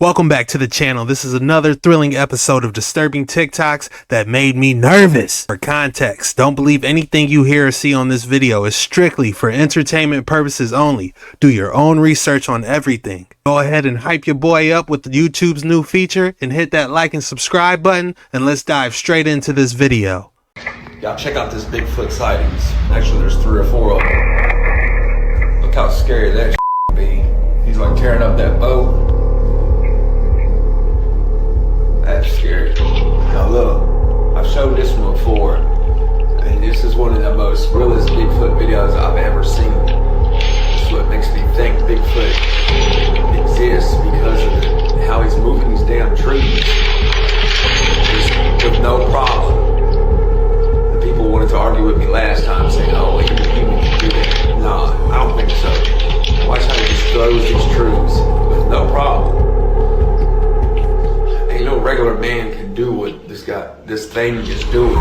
Welcome back to the channel. This is another thrilling episode of disturbing TikToks that made me nervous. For context, don't believe anything you hear or see on this video is strictly for entertainment purposes only. Do your own research on everything. Go ahead and hype your boy up with YouTube's new feature and hit that like and subscribe button, and let's dive straight into this video. Y'all check out this Bigfoot sightings. Actually, there's 3 or 4 of them. Look how scary that be. He's like tearing up that boat. That's scary. Now look, I've showed this one before, and this is one of the most realest Bigfoot videos I've ever seen. This is what makes me think Bigfoot exists, because of how he's moving these damn trees just with no problem. The people wanted to argue with me last time, saying, "Oh, even a human can do that." Nah, I don't think so. Watch how he just throws these trees with no problem. No regular man can do what this thing is doing.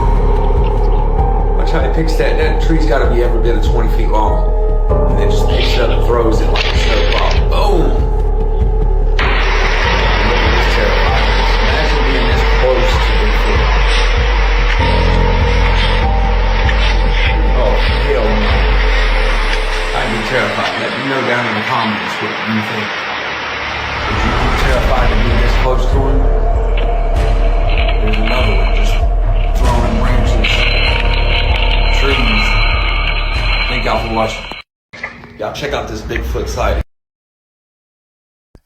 Watch how he picks that tree's got to be every bit of 20 feet long, and then just picks it up and throws it like it's no problem. Boom! Look at this terrifying. Imagine being this close to Bigfoot. Oh, hell no. I'd be terrified. Let me know down in the comments what you think. Would you be terrified to be this close to him? There's another one just throwing branches, trees. Thank y'all for watching. Y'all check out this Bigfoot sighting.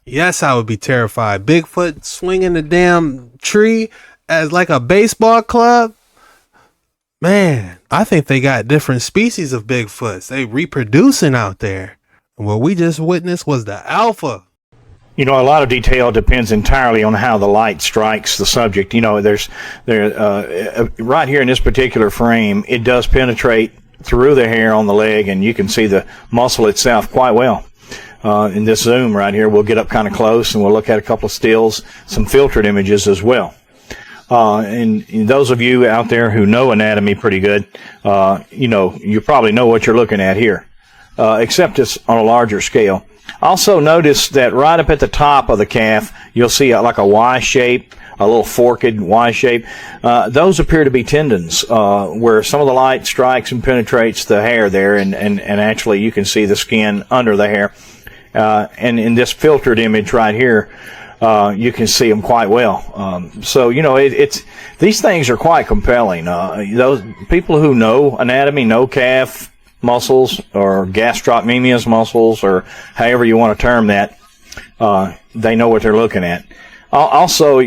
Yes, I would be terrified. Bigfoot swinging the damn tree as like a baseball club. Man, I think they got different species of Bigfoots. They reproducing out there. And what we just witnessed was the alpha. You know, a lot of detail depends entirely on how the light strikes the subject. You know, right here in this particular frame, it does penetrate through the hair on the leg, and you can see the muscle itself quite well. In this zoom right here, we'll get up kind of close, and we'll look at a couple of stills, some filtered images as well. And those of you out there who know anatomy pretty good, you probably know what you're looking at here, except it's on a larger scale. Also notice that right up at the top of the calf, you'll see like a Y shape, a little forked Y shape. Those appear to be tendons, where some of the light strikes and penetrates the hair there, and actually you can see the skin under the hair. And in this filtered image right here, you can see them quite well. So, you know, these things are quite compelling. Those people who know anatomy, know calf muscles or gastrocnemius muscles, or however you want to term that, they know what they're looking at. Also,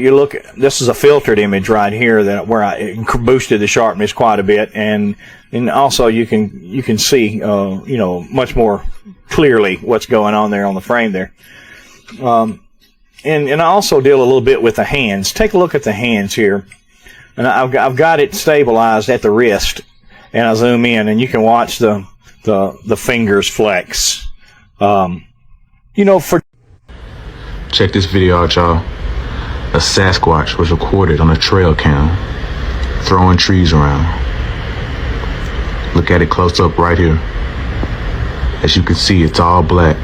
this is a filtered image right here where I boosted the sharpness quite a bit, and also you can see much more clearly what's going on there on the frame there. And I also deal a little bit with the hands. Take a look at the hands here, and I've got it stabilized at the wrist. And I zoom in, and you can watch the fingers flex. Check this video out, y'all. A Sasquatch was recorded on a trail cam, throwing trees around. Look at it close up right here. As you can see, it's all black.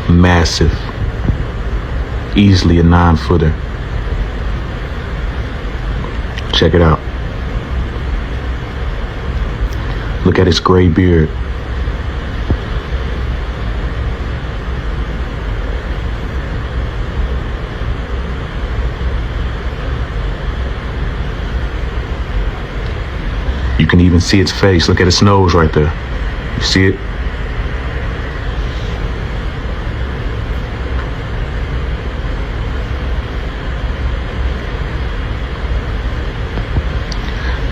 Massive. Easily a 9-footer. Check it out. Look at his gray beard. You can even see its face. Look at its nose right there. You see it?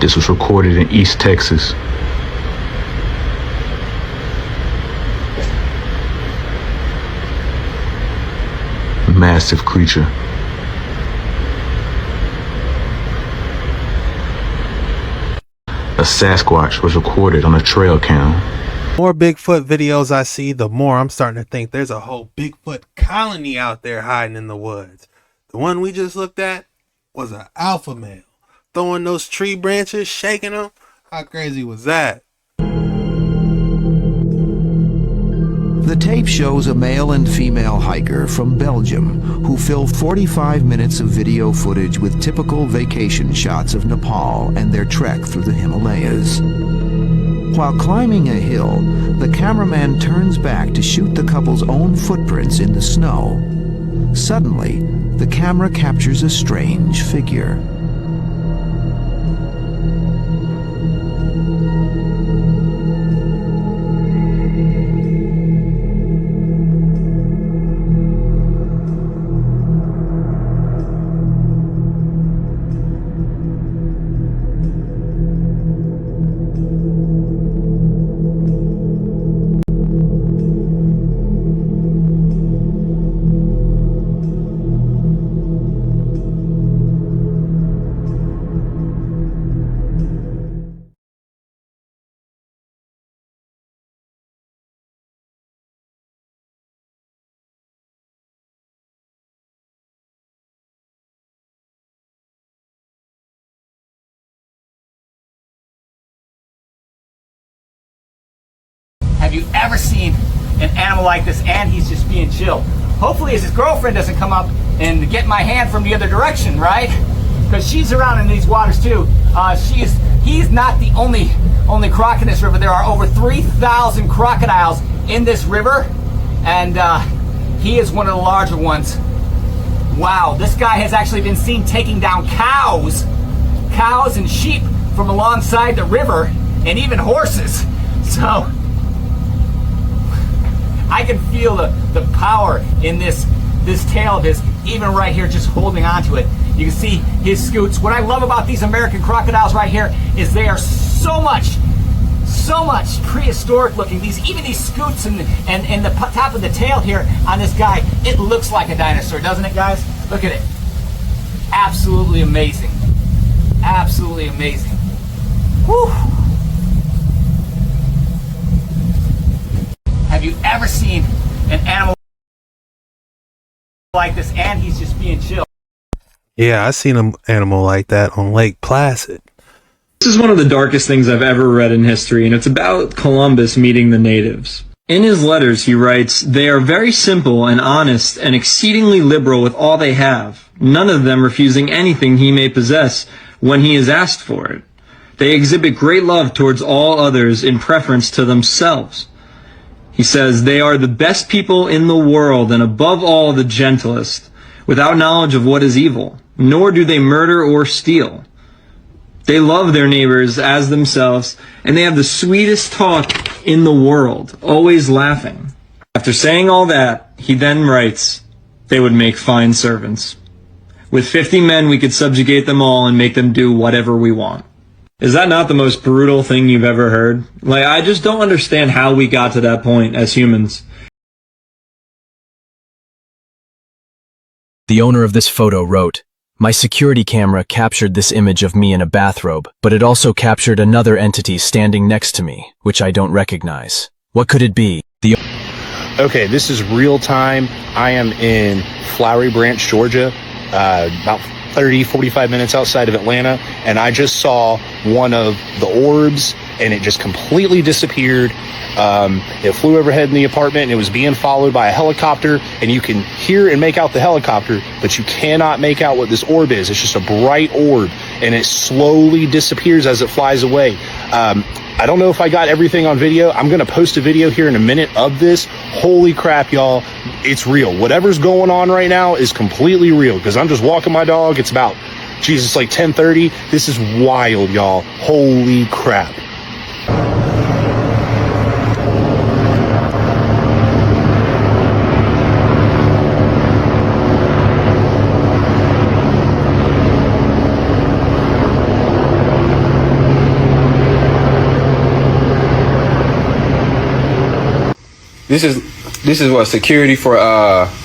This was recorded in East Texas. Massive creature. A Sasquatch was recorded on a trail cam. More Bigfoot videos I see, the more I'm starting to think there's a whole Bigfoot colony out there hiding in the woods. The one we just looked at was an alpha male, throwing those tree branches, shaking them. How crazy was that? The tape shows a male and female hiker from Belgium who fill 45 minutes of video footage with typical vacation shots of Nepal and their trek through the Himalayas. While climbing a hill, the cameraman turns back to shoot the couple's own footprints in the snow. Suddenly, the camera captures a strange figure. Have you ever seen an animal like this and he's just being chill? Hopefully his girlfriend doesn't come up and get my hand from the other direction, right? Because she's around in these waters too. He's not the only croc in this river. There are over 3,000 crocodiles in this river, and he is one of the larger ones. Wow, this guy has actually been seen taking down cows and sheep from alongside the river, and even horses. So I can feel the power in this tail of his, even right here, just holding onto it. You can see his scoots. What I love about these American crocodiles right here is they are so much prehistoric looking. Even these scoots and the top of the tail here on this guy, it looks like a dinosaur, doesn't it, guys? Look at it. Absolutely amazing. Absolutely amazing. Whew. Have you ever seen an animal like this and he's just being chill? Yeah, I seen an animal like that on Lake Placid. This is one of the darkest things I've ever read in history, and it's about Columbus meeting the natives. In his letters, he writes, "They are very simple and honest and exceedingly liberal with all they have, none of them refusing anything he may possess when he is asked for it. They exhibit great love towards all others in preference to themselves." He says, "They are the best people in the world, and above all the gentlest, without knowledge of what is evil, nor do they murder or steal. They love their neighbors as themselves, and they have the sweetest talk in the world, always laughing." After saying all that, he then writes, "They would make fine servants. With 50 men, we could subjugate them all and make them do whatever we want." Is that not the most brutal thing you've ever heard? Like, I just don't understand how we got to that point as humans. The owner of this photo wrote, "My security camera captured this image of me in a bathrobe, but it also captured another entity standing next to me, which I don't recognize. What could it be?" Okay, this is real time. I am in Flowery Branch, Georgia, about 45 minutes outside of Atlanta, and I just saw one of the orbs, and it just completely disappeared. It flew overhead in the apartment, and it was being followed by a helicopter, and you can hear and make out the helicopter, but you cannot make out what this orb is. It's just a bright orb, and it slowly disappears as it flies away. I don't know if I got everything on video. I'm going to post a video here in a minute of this. Holy crap, y'all. It's real. Whatever's going on right now is completely real, because I'm just walking my dog. It's about, Jesus, like 10:30. This is wild, y'all. Holy crap. This is what, security for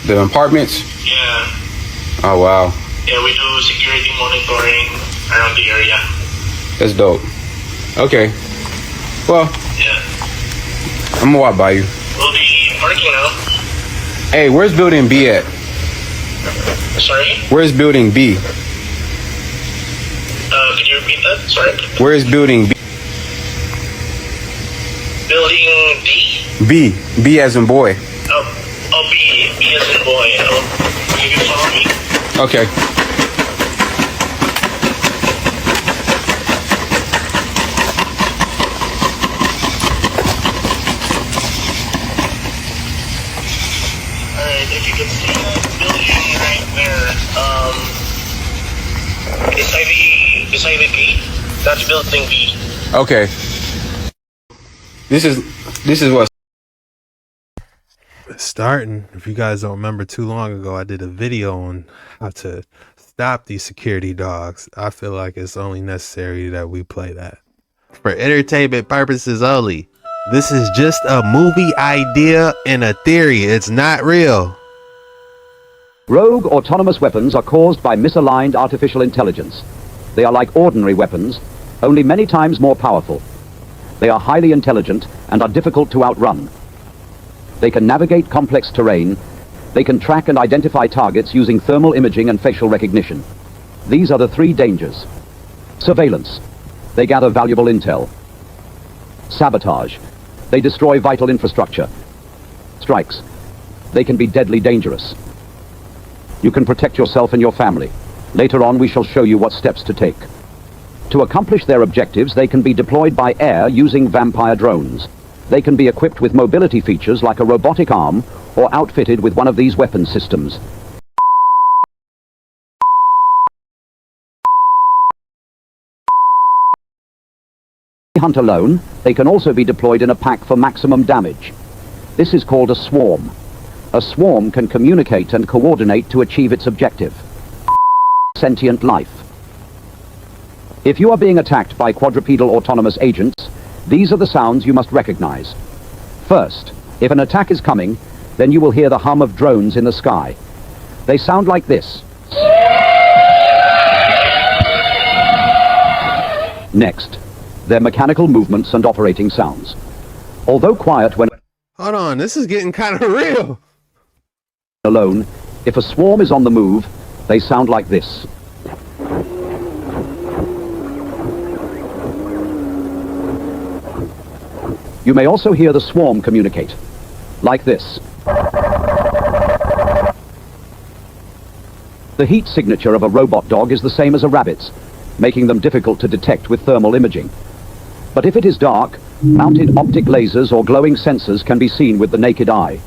the apartments? Yeah. Oh wow. Yeah, we do security monitoring around the area. That's dope. Okay. Well. Yeah. I'm gonna walk by you. We'll be parking now. Hey, where's building B at? Sorry? Where's building B? Could you repeat that? Sorry. Where's building B? Building D? B as in boy. B as in boy. You can follow me. Okay. Alright, if you can see that building right there, beside the gate, that's building B. Okay. This is what. Starting, if you guys don't remember, too long ago I did a video on how to stop these security dogs. I feel like it's only necessary that we play that for entertainment purposes only. This is just a movie idea and a theory. It's not real. Rogue autonomous weapons are caused by misaligned artificial intelligence. They are like ordinary weapons, only many times more powerful. They are highly intelligent and are difficult to outrun. They can navigate complex terrain. They can track and identify targets using thermal imaging and facial recognition. These are the three dangers. Surveillance. They gather valuable intel. Sabotage. They destroy vital infrastructure. Strikes. They can be deadly dangerous. You can protect yourself and your family. Later on, we shall show you what steps to take. To accomplish their objectives, they can be deployed by air using vampire drones. They can be equipped with mobility features like a robotic arm or outfitted with one of these weapon systems. Hunt alone, they can also be deployed in a pack for maximum damage. This is called a swarm. A swarm can communicate and coordinate to achieve its objective. Sentient life. If you are being attacked by quadrupedal autonomous agents, these are the sounds you must recognize. First, if an attack is coming, then you will hear the hum of drones in the sky. They sound like this. Next, their mechanical movements and operating sounds. Although quiet when... Hold on, this is getting kind of real. Alone, if a swarm is on the move, they sound like this. You may also hear the swarm communicate, like this. The heat signature of a robot dog is the same as a rabbit's, making them difficult to detect with thermal imaging. But if it is dark, mounted optic lasers or glowing sensors can be seen with the naked eye.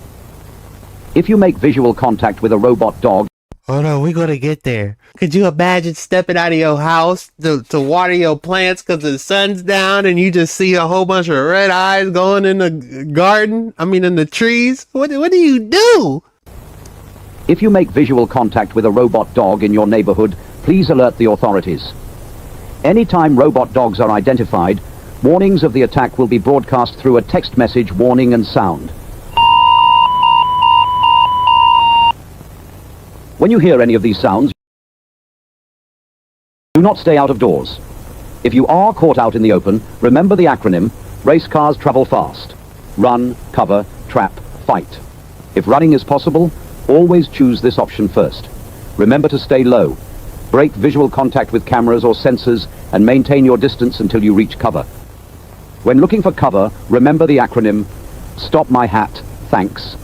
If you make visual contact with a robot dog... Hold on, we're gonna get there. Could you imagine stepping out of your house to water your plants because the sun's down and you just see a whole bunch of red eyes going in the garden? I mean, in the trees? What do you do? If you make visual contact with a robot dog in your neighborhood, please alert the authorities. Anytime robot dogs are identified, warnings of the attack will be broadcast through a text message warning and sound. When you hear any of these sounds, do not stay out of doors. If you are caught out in the open, remember the acronym, race cars travel fast. Run, cover, trap, fight. If running is possible, always choose this option first. Remember to stay low. Break visual contact with cameras or sensors and maintain your distance until you reach cover. When looking for cover, remember the acronym, stop my hat, thanks.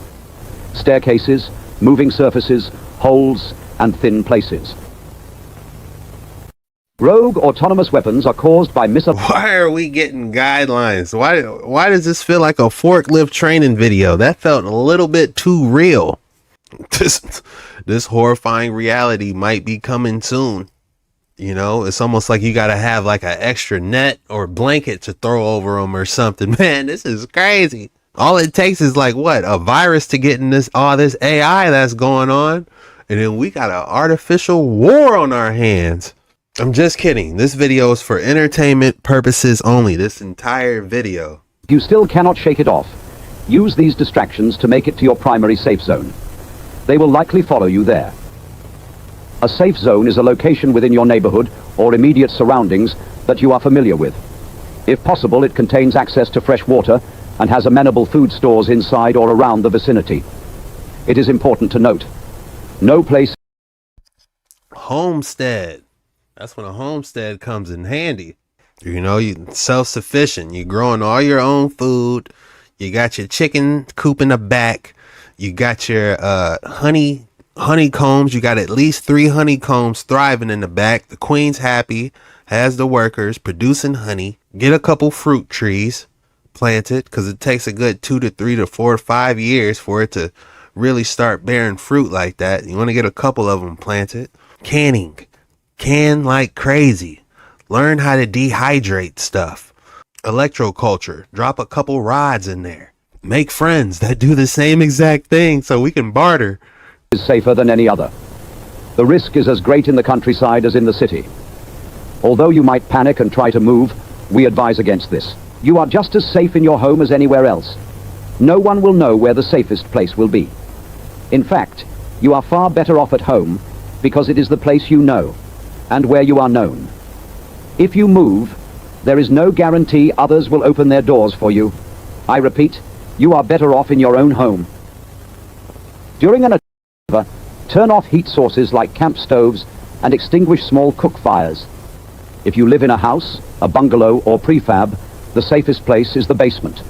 Staircases, moving surfaces, holes, and thin places. Rogue autonomous weapons are caused by Why are we getting guidelines? Why does this feel like a forklift training video? That felt a little bit too real. This horrifying reality might be coming soon. You know, it's almost like you gotta have like an extra net or blanket to throw over them or something. Man, this is crazy. All it takes is like what? A virus to get in this AI that's going on. And then we got an artificial war on our hands. I'm just kidding. This video is for entertainment purposes only. This entire video. You still cannot shake it off. Use these distractions to make it to your primary safe zone. They will likely follow you there. A safe zone is a location within your neighborhood or immediate surroundings that you are familiar with. If possible, it contains access to fresh water and has amenable food stores inside or around the vicinity. It is important to note, no place... Homestead. That's when a homestead comes in handy. You know, you're self-sufficient. You're growing all your own food. You got your chicken coop in the back. You got your honeycombs. You got at least 3 honeycombs thriving in the back. The queen's happy, has the workers producing honey. Get a couple fruit trees planted, because it takes a good 2 to 3 to 4 to 5 years for it to really start bearing fruit like that. You want to get a couple of them planted. Canning. Can like crazy. Learn how to dehydrate stuff. Electroculture. Drop a couple rods in there. Make friends that do the same exact thing so we can barter. Is safer than any other. The risk is as great in the countryside as in the city. Although you might panic and try to move, we advise against this. You are just as safe in your home as anywhere else. No one will know where the safest place will be. In fact, you are far better off at home because it is the place you know and where you are known. If you move, there is no guarantee others will open their doors for you. I repeat, you are better off in your own home. During an attack, turn off heat sources like camp stoves and extinguish small cook fires. If you live in a house, a bungalow or prefab, the safest place is the basement.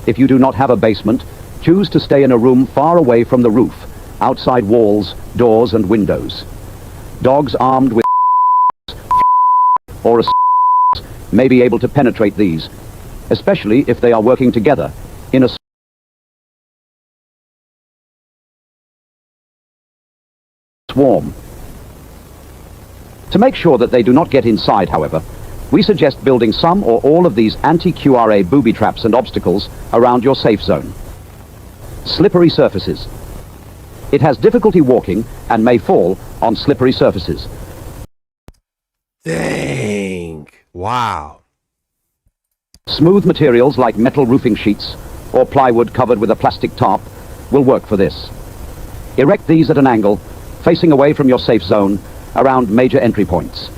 If you do not have a basement, choose to stay in a room far away from the roof, outside walls, doors and windows. Dogs armed with or a may be able to penetrate these, especially if they are working together in a swarm. To make sure that they do not get inside, however, we suggest building some or all of these anti-QRA booby traps and obstacles around your safe zone. Slippery surfaces. It has difficulty walking and may fall on slippery surfaces. Dang. Wow. Smooth materials like metal roofing sheets or plywood covered with a plastic tarp will work for this. Erect these at an angle, facing away from your safe zone, around major entry points.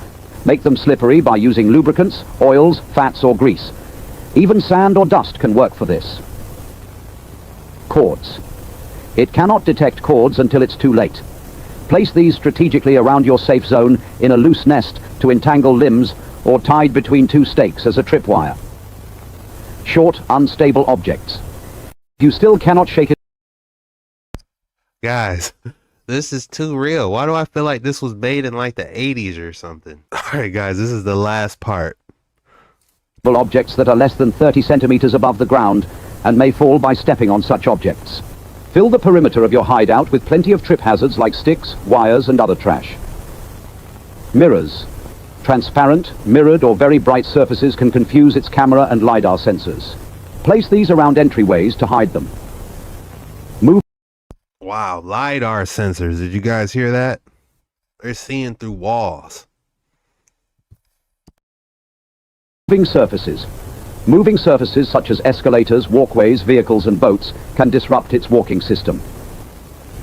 Make them slippery by using lubricants, oils, fats or grease. Even sand or dust can work for this. Cords. It cannot detect cords until it's too late. Place these strategically around your safe zone in a loose nest to entangle limbs or tied between 2 stakes as a tripwire. Short, unstable objects. If you still cannot shake it. Guys, this is too real. Why do I feel like this was made in like the 80s or something? Alright guys, this is the last part. Objects that are less than 30 centimeters above the ground and may fall by stepping on such objects. Fill the perimeter of your hideout with plenty of trip hazards like sticks, wires and other trash. Mirrors. Transparent, mirrored or very bright surfaces can confuse its camera and LiDAR sensors. Place these around entryways to hide them. Move. Wow, LiDAR sensors. Did you guys hear that? They're seeing through walls. Moving surfaces. Moving surfaces such as escalators, walkways, vehicles and boats can disrupt its walking system.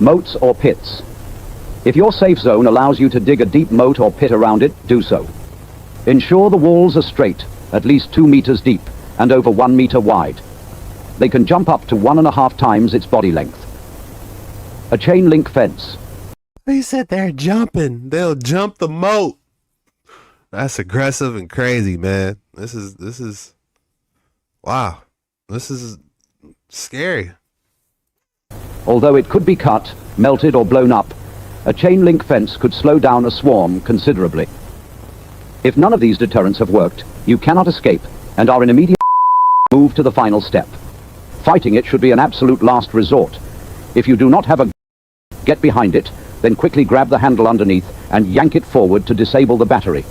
Moats or pits. If your safe zone allows you to dig a deep moat or pit around it, do so. Ensure the walls are straight, at least 2 meters deep and over 1 meter wide. They can jump up to 1.5 times its body length. A chain link fence. They said they're jumping. They'll jump the moat. That's aggressive and crazy, man. This is wow. This is scary. Although it could be cut, melted or blown up, a chain link fence could slow down a swarm considerably. If none of these deterrents have worked, you cannot escape and are in immediate move to the final step. Fighting it should be an absolute last resort. If you do not have a get behind it, then quickly grab the handle underneath and yank it forward to disable the battery.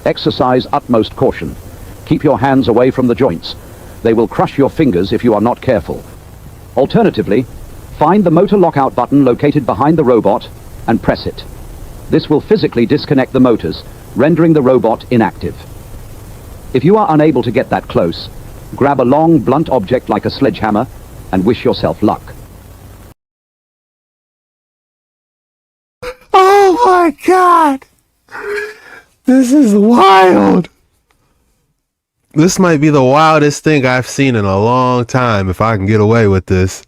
Exercise utmost caution. Keep your hands away from the joints. They will crush your fingers if you are not careful. Alternatively, find the motor lockout button located behind the robot and press it. This will physically disconnect the motors, rendering the robot inactive. If you are unable to get that close, grab a long, blunt object like a sledgehammer and wish yourself luck. Oh my god! This is wild! This might be the wildest thing I've seen in a long time if I can get away with this.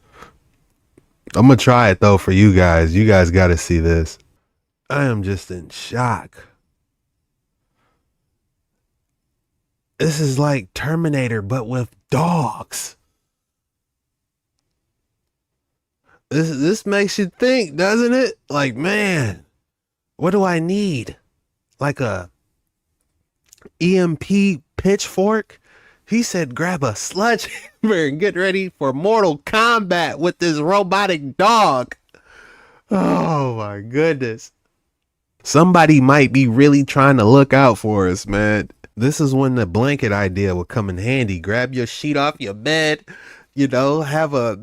I'm gonna try it though for you guys. You guys gotta see this. I am just in shock. This is like Terminator but with dogs. This makes you think, doesn't it? Like, man, what do I need? Like a EMP pitchfork? He said grab a sledgehammer and get ready for mortal combat with this robotic dog. Oh my goodness. Somebody might be really trying to look out for us, man. This is when the blanket idea will come in handy. Grab your sheet off your bed, you know, have a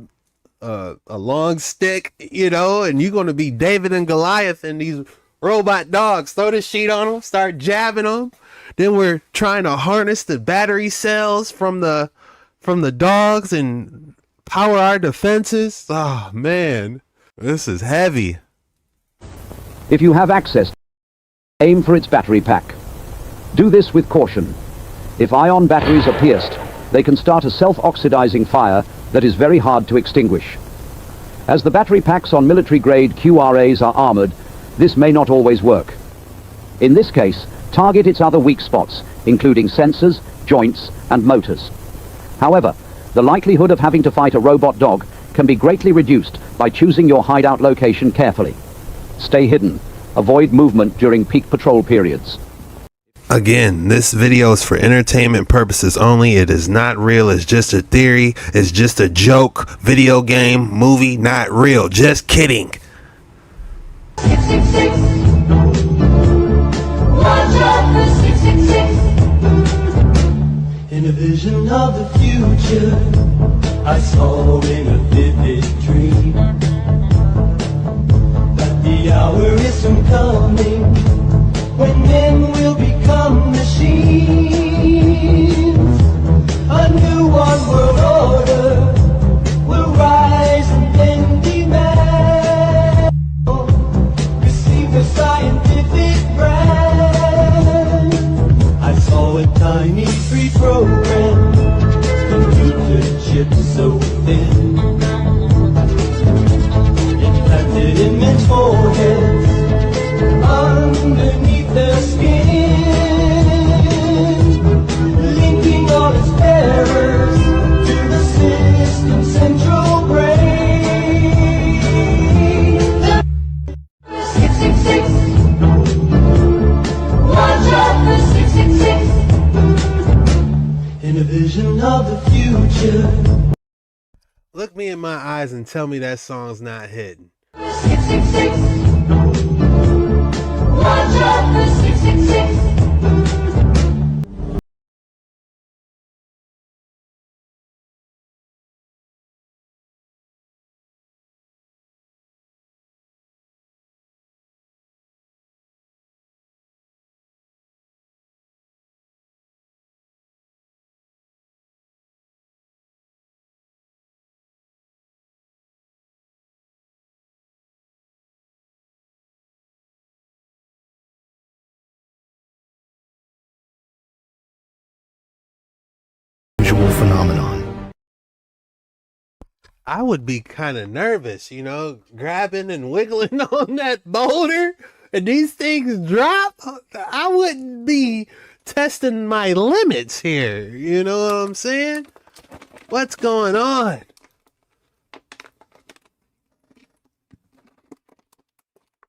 long stick, you know, and you're going to be David and Goliath and these robot dogs. Throw the sheet on them, start jabbing them. Then we're trying to harness the battery cells from the dogs and power our defenses. Oh man, this is heavy. If you have access, aim for its battery pack. Do this with caution. If ion batteries are pierced, they can start a self-oxidizing fire that is very hard to extinguish. As the battery packs on military-grade QRAs are armored, this may not always work. In this case, target its other weak spots, including sensors, joints, and motors. However, the likelihood of having to fight a robot dog can be greatly reduced by choosing your hideout location carefully. Stay hidden. Avoid movement during peak patrol periods. Again, this video is for entertainment purposes only. It is not real. It's just a theory. It's just a joke. Video game, movie, not real. Just kidding. 666. Watch out for 666. In a vision of the future, I saw in a vivid dream that the hour is soon coming when men will become machines. A new one world order will rise and then demand receive the scientific brand. I saw a tiny free program, computer chip so thin, implanted in men's foreheads underneath their skin, linking all its bearers to the system's central brain. 666. Watch out for 666. In a vision of the future. Look me in my eyes and tell me that song's not hitting. 666. Watch out for 666. Phenomenon. I would be kind of nervous, you know, grabbing and wiggling on that boulder and these things drop. I wouldn't be testing my limits here. You know what I'm saying? What's going on?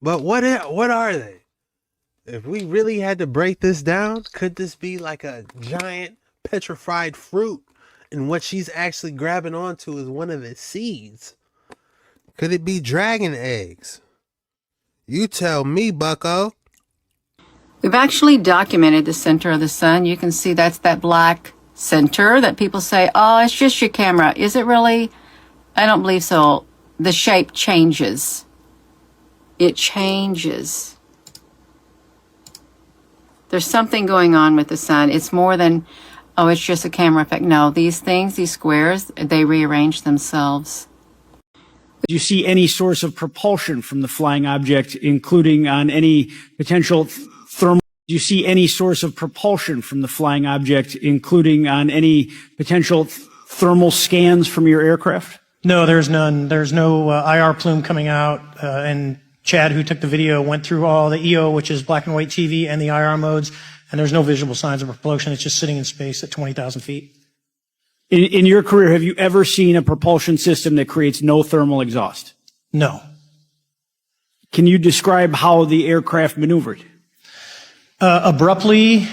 But what are they? If we really had to break this down, could this be like a giant petrified fruit? And what she's actually grabbing onto is one of its seeds. Could it be dragon eggs? You tell me, bucko. We've actually documented the center of the sun. You can see that's that black center that people say, oh, it's just your camera. Is it really? I don't believe so. The shape changes. It changes. There's something going on with the sun. It's more than, oh, it's just a camera effect. No, these things, these squares, they rearrange themselves. Do you see any source of propulsion from the flying object, including on any potential thermal? Do you see any source of propulsion from the flying object, including on any potential thermal scans from your aircraft? No, there's none. There's no IR plume coming out, and Chad, who took the video, went through all the EO, which is black and white TV, and the IR modes, and there's no visible signs of propulsion. It's just sitting in space at 20,000 feet. In your career, have you ever seen a propulsion system that creates no thermal exhaust? No. Can you describe how the aircraft maneuvered? Abruptly,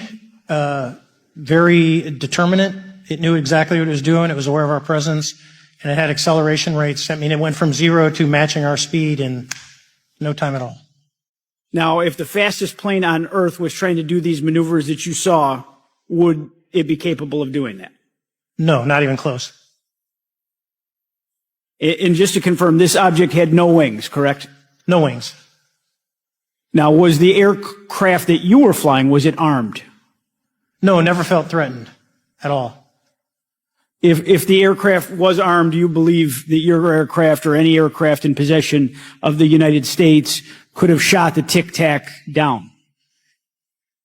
very determinate. It knew exactly what it was doing. It was aware of our presence, and it had acceleration rates. I mean, it went from 0 to matching our speed in no time at all. Now, if the fastest plane on Earth was trying to do these maneuvers that you saw, would it be capable of doing that? No, not even close. And just to confirm, this object had no wings, correct? No wings. Now, was the aircraft that you were flying, was it armed? No, never felt threatened at all. If the aircraft was armed, do you believe that your aircraft or any aircraft in possession of the United States could have shot the Tic-Tac down?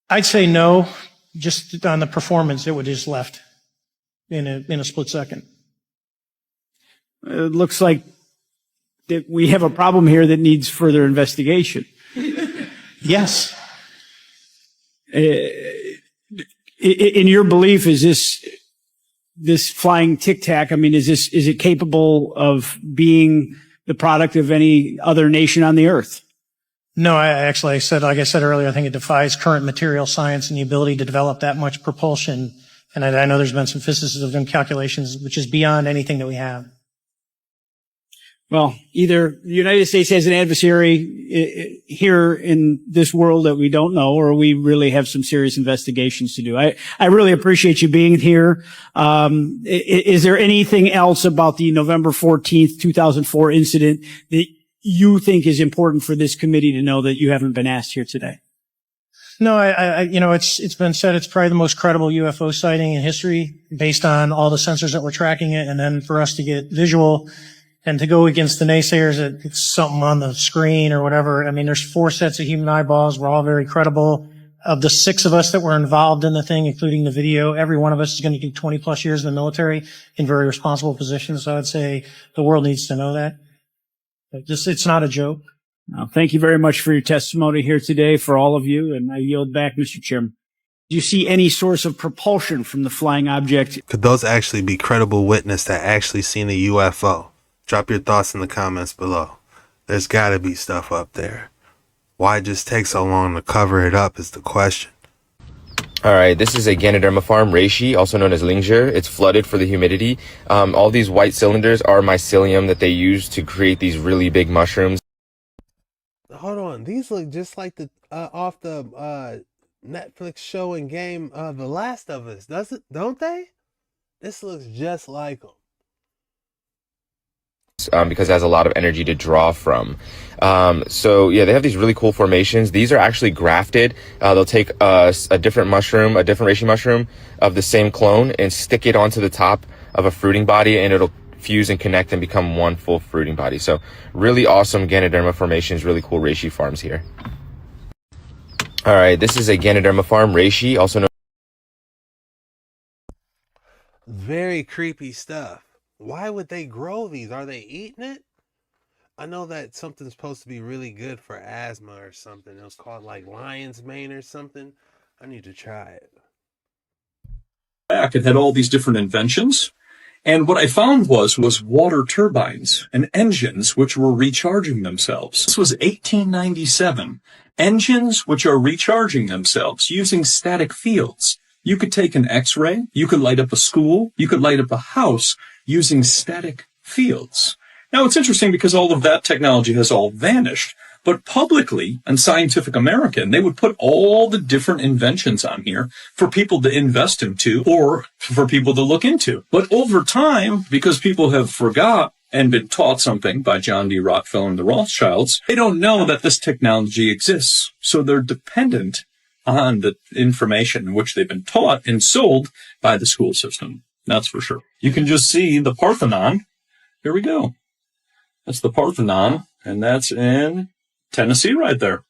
I'd say no. Just on the performance, it would have just left in a split second. It looks like that we have a problem here that needs further investigation. Yes. In your belief, is this flying Tic-Tac, I mean, is it capable of being the product of any other nation on the earth? No, like I said earlier, I think it defies current material science and the ability to develop that much propulsion. And I know there's been some physicists who have done calculations, which is beyond anything that we have. Well, either the United States has an adversary here in this world that we don't know, or we really have some serious investigations to do. I really appreciate you being here. Is there anything else about the November 14th, 2004 incident that you think is important for this committee to know that you haven't been asked here today? No, it's been said it's probably the most credible UFO sighting in history based on all the sensors that were tracking it. And then for us to get visual and to go against the naysayers that it's something on the screen or whatever. I mean, there's 4 sets of human eyeballs. We're all very credible. Of the 6 of us that were involved in the thing, including the video, every one of us is going to do 20 plus years in the military in very responsible positions. So I'd say the world needs to know that. It's not a joke. Well, thank you very much for your testimony here today for all of you. And I yield back, Mr. Chairman. Do you see any source of propulsion from the flying object? Could those actually be credible witness that actually seen a UFO? Drop your thoughts in the comments below. There's gotta be stuff up there. Why it just take so long to cover it up is the question. Alright, this is a Ganoderma farm, reishi, also known as Elixirs. It's flooded for the humidity. All these white cylinders are mycelium that they use to create these really big mushrooms. Hold on, these look just like the off the Netflix show and game The Last of Us, don't they? This looks just like them. Because it has a lot of energy to draw from. So yeah, they have these really cool formations. These are actually grafted. They'll take a different mushroom, a different reishi mushroom of the same clone and stick it onto the top of a fruiting body, and it'll fuse and connect and become one full fruiting body. So really awesome Ganoderma formations, really cool reishi farms here. All right, this is a Ganoderma farm, reishi, also known. Very creepy stuff. Why would they grow these? Are they eating it? I know that something's supposed to be really good for asthma or something. It was called like lion's mane or something. I need to try it. It had all these different inventions. And what I found was water turbines and engines which were recharging themselves. This was 1897. Engines which are recharging themselves using static fields. You could take an X-ray, you could light up a school, you could light up a house using static fields. Now, it's interesting because all of that technology has all vanished, but publicly in Scientific American, they would put all the different inventions on here for people to invest into or for people to look into. But over time, because people have forgot and been taught something by John D. Rockefeller and the Rothschilds, they don't know that this technology exists. So they're dependent on the information which they've been taught and sold by the school system. That's for sure. You can just see the Parthenon. Here we go. That's the Parthenon, and that's in Tennessee right there.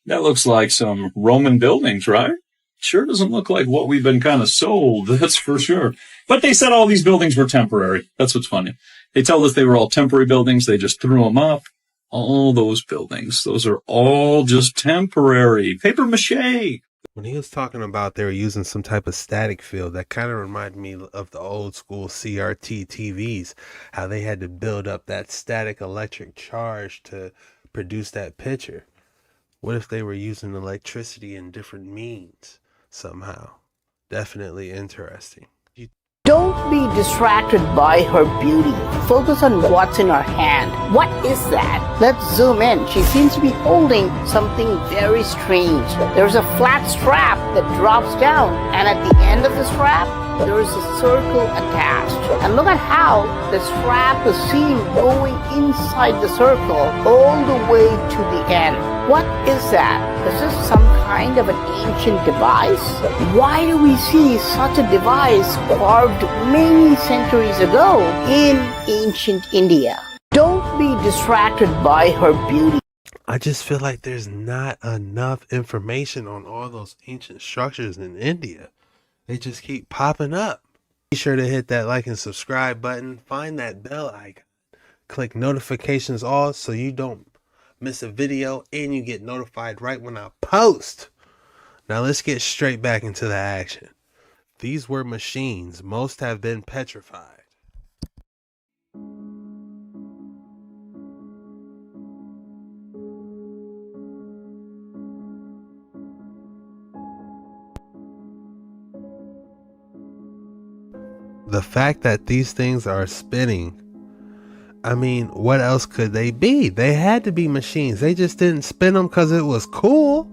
That looks like some Roman buildings, right? Sure doesn't look like what we've been kind of sold, that's for sure. But they said all these buildings were temporary. That's what's funny. They told us they were all temporary buildings. They just threw them up. All those buildings, those are all just temporary. Paper mache. When he was talking about they were using some type of static field, that kind of reminded me of the old school CRT TVs, how they had to build up that static electric charge to produce that picture. What if they were using electricity in different means somehow? Definitely interesting. Don't be distracted by her beauty. Focus on what's in her hand. What is that? Let's zoom in. She seems to be holding something very strange. There's a flat strap that drops down, and at the end of the strap, there is a circle attached. And look at how the strap is seen going inside the circle all the way to the end. What is that? Is this some kind of an ancient device? Why do we see such a device carved many centuries ago in ancient India? Don't be distracted by her beauty. I just feel like there's not enough information on all those ancient structures in India. They just keep popping up. Be sure to hit that like and subscribe button. Find that bell icon. Click notifications all so you don't miss a video and you get notified right when I post. Now let's get straight back into the action. These were machines. Most have been petrified. The fact that these things are spinning, I mean, what else could they be? They had to be machines. They just didn't spin them because it was cool.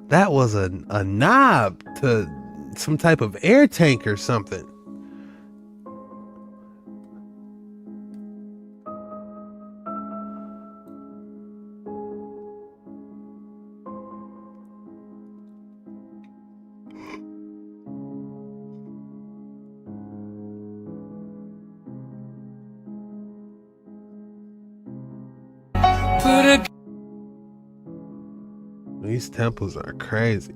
That was a knob to some type of air tank or something. These temples are crazy.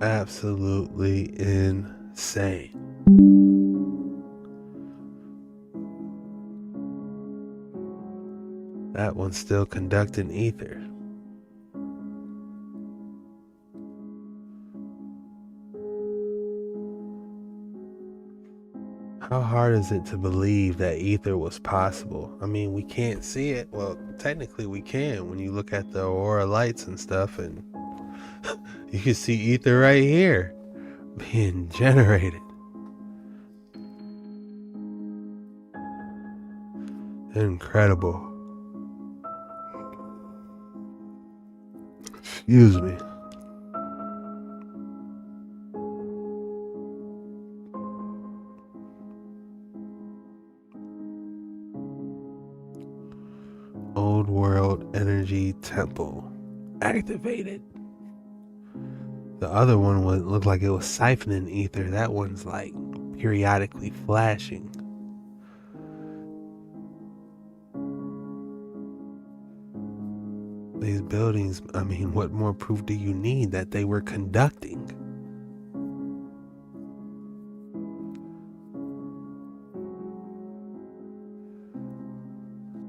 Absolutely insane. That one's still conducting ether. How hard is it to believe that ether was possible? I mean, we can't see it. Well, technically we can when you look at the aurora lights and stuff, and you can see ether right here being generated. Incredible. Excuse me. Old World Energy Temple activated. The other one would look like it was siphoning ether. That one's like periodically flashing. These buildings, I mean, what more proof do you need that they were conducting?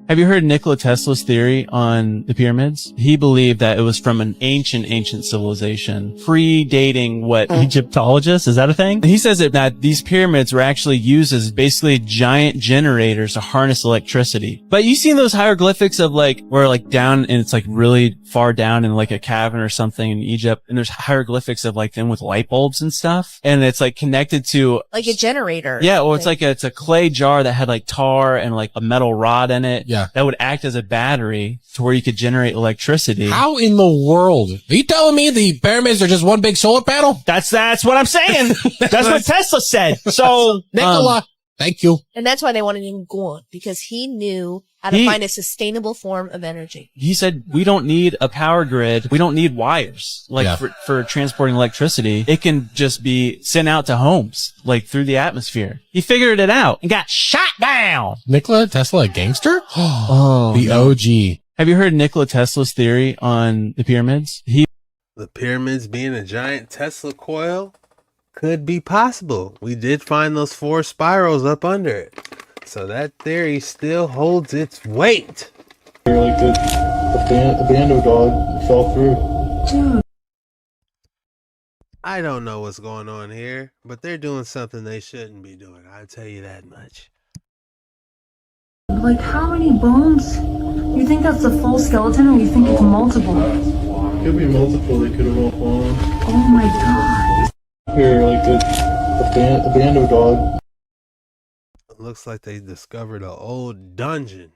Have you heard Nikola Tesla's theory on the pyramids? He believed that it was from an ancient civilization, predating what Egyptologists, is that a thing? He says that these pyramids were actually used as basically giant generators to harness electricity. But you seen those hieroglyphics of like, where like down, and it's like really far down in like a cavern or something in Egypt, and there's hieroglyphics of like them with light bulbs and stuff, and it's like connected to like a generator. Yeah, or it's like it's a clay jar that had like tar and like a metal rod in it. Yeah. That would act as a battery to where you could generate electricity. How in the world? Are you telling me the pyramids are just one big solar panel? That's what I'm saying. That's what Tesla said. So, Nikola, thank you. And that's why they wanted him gone, because he knew how to find a sustainable form of energy. He said, we don't need a power grid. We don't need wires, like for transporting electricity. It can just be sent out to homes, like through the atmosphere. He figured it out and got shot down. Nikola Tesla, a gangster? The OG. Have you heard Nikola Tesla's theory on the pyramids? The pyramids being a giant Tesla coil could be possible. We did find those 4 spirals up under it. So that theory still holds its weight. Like the bando dog fell through. I don't know what's going on here, but they're doing something they shouldn't be doing. I'll tell you that much. Like, how many bones? You think that's the full skeleton, or you think it's multiple? Could be multiple. They could have all fallen. Oh my god. Here, like the bando dog. It looks like they discovered an old dungeon.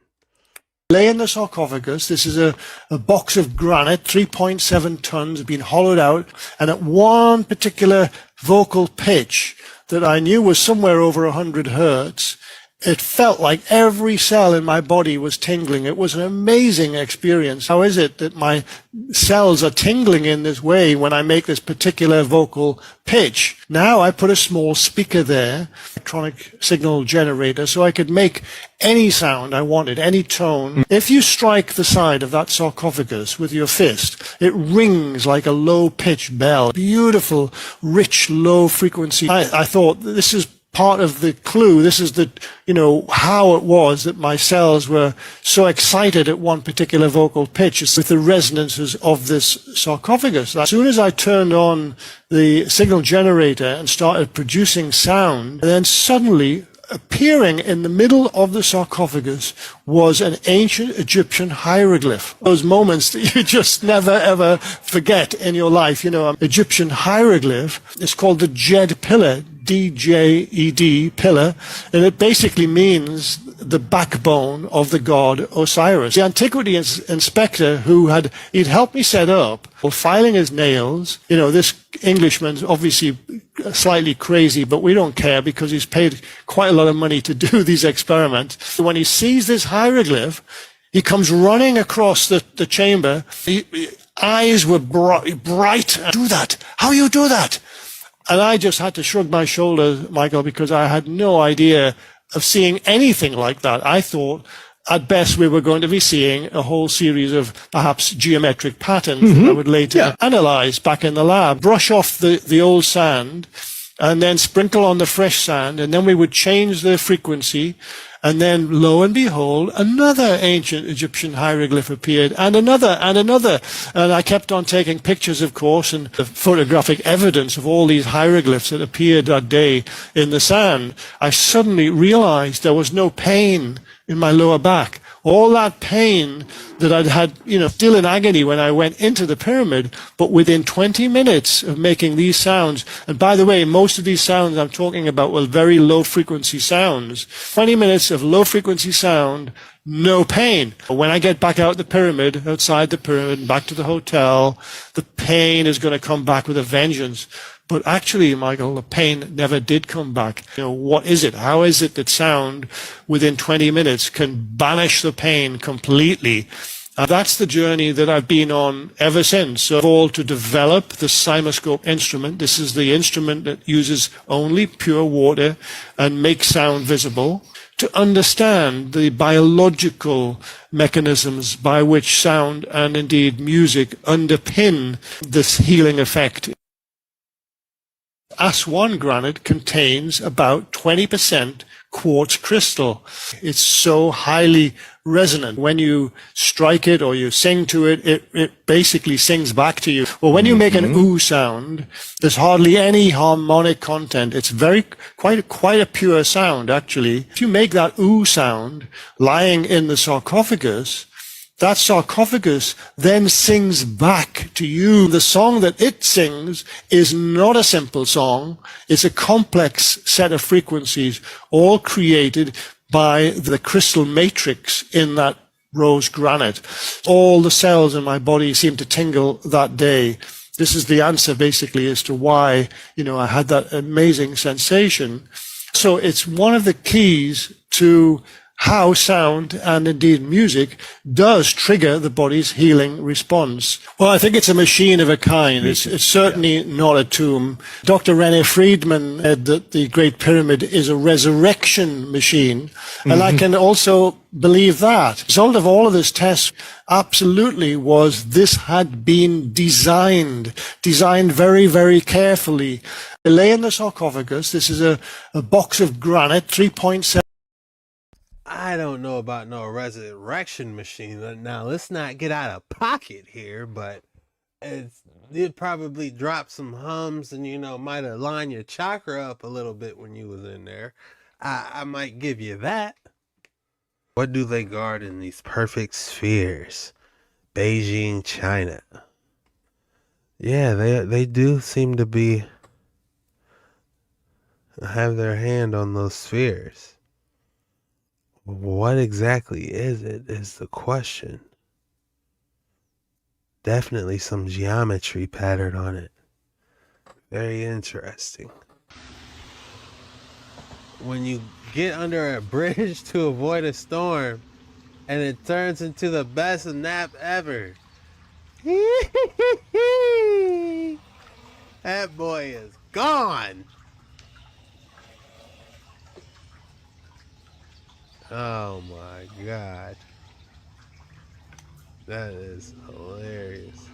Lay in the sarcophagus. This is a box of granite, 3.7 tons, been hollowed out, and at one particular vocal pitch that I knew was somewhere over 100 hertz, it felt like every cell in my body was tingling. It was an amazing experience. How is it that my cells are tingling in this way when I make this particular vocal pitch? Now I put a small speaker there, electronic signal generator, so I could make any sound I wanted, any tone. If you strike the side of that sarcophagus with your fist, it rings like a low-pitched bell. Beautiful, rich, low frequency. I thought this is part of the clue. This is the, how it was that my cells were so excited at one particular vocal pitch with the resonances of this sarcophagus. As soon as I turned on the signal generator and started producing sound, then suddenly appearing in the middle of the sarcophagus was an ancient Egyptian hieroglyph. Those moments that you just never ever forget in your life. Egyptian hieroglyph is called the Djed pillar, D-J-E-D, pillar, and it basically means the backbone of the god Osiris. The antiquity inspector he'd helped me set up, while filing his nails, this Englishman's obviously slightly crazy, but we don't care because he's paid quite a lot of money to do these experiments. When he sees this hieroglyph, he comes running across the chamber. Eyes were bright. Do that. How you do that? And I just had to shrug my shoulders, Michael, because I had no idea of seeing anything like that. I thought at best we were going to be seeing a whole series of perhaps geometric patterns that I would later analyze back in the lab, brush off the old sand and then sprinkle on the fresh sand, and then we would change the frequency, and then lo and behold, another ancient Egyptian hieroglyph appeared, and another, and I kept on taking pictures, of course, and the photographic evidence of all these hieroglyphs that appeared that day in the sand. I suddenly realized there was no pain in my lower back. All that pain that I'd had, still in agony when I went into the pyramid, but within 20 minutes of making these sounds, and by the way, most of these sounds I'm talking about were very low frequency sounds. 20 minutes of low frequency sound, no pain. When I get back out the pyramid, outside the pyramid, back to the hotel, the pain is going to come back with a vengeance. But actually, Michael, the pain never did come back. What is it? How is it that sound within 20 minutes can banish the pain completely? That's the journey that I've been on ever since. So, all to develop the Cymoscope instrument. This is the instrument that uses only pure water and makes sound visible. To understand the biological mechanisms by which sound and indeed music underpin this healing effect. Aswan granite contains about 20% quartz crystal. It's so highly resonant. When you strike it or you sing to it, it basically sings back to you. Well, when you make an ooh sound, there's hardly any harmonic content. It's quite a pure sound, actually. If you make that ooh sound lying in the sarcophagus, that sarcophagus then sings back to you. The song that it sings is not a simple song. It's a complex set of frequencies, all created by the crystal matrix in that rose granite. All the cells in my body seemed to tingle that day. This is the answer, basically, as to why, I had that amazing sensation. So it's one of the keys to how sound and indeed music does trigger the body's healing response. Well, I think it's a machine of a kind. It's certainly not a tomb. Dr. René Friedman said that the Great Pyramid is a resurrection machine, and I can also believe that. The result of all of this test absolutely was this had been designed very, very carefully. They lay in the sarcophagus. This is a box of granite, 3.7 I don't know about no resurrection machine. Now, let's not get out of pocket here, but it probably drop some hums and, you know, might have lined your chakra up a little bit when you was in there. I might give you that. What do they guard in these perfect spheres? Beijing, China. Yeah, they do seem to have their hand on those spheres. What exactly is it is the question. Definitely some geometry pattern on it. Very interesting. When you get under a bridge to avoid a storm and it turns into the best nap ever. That boy is gone. Oh my God. That is hilarious.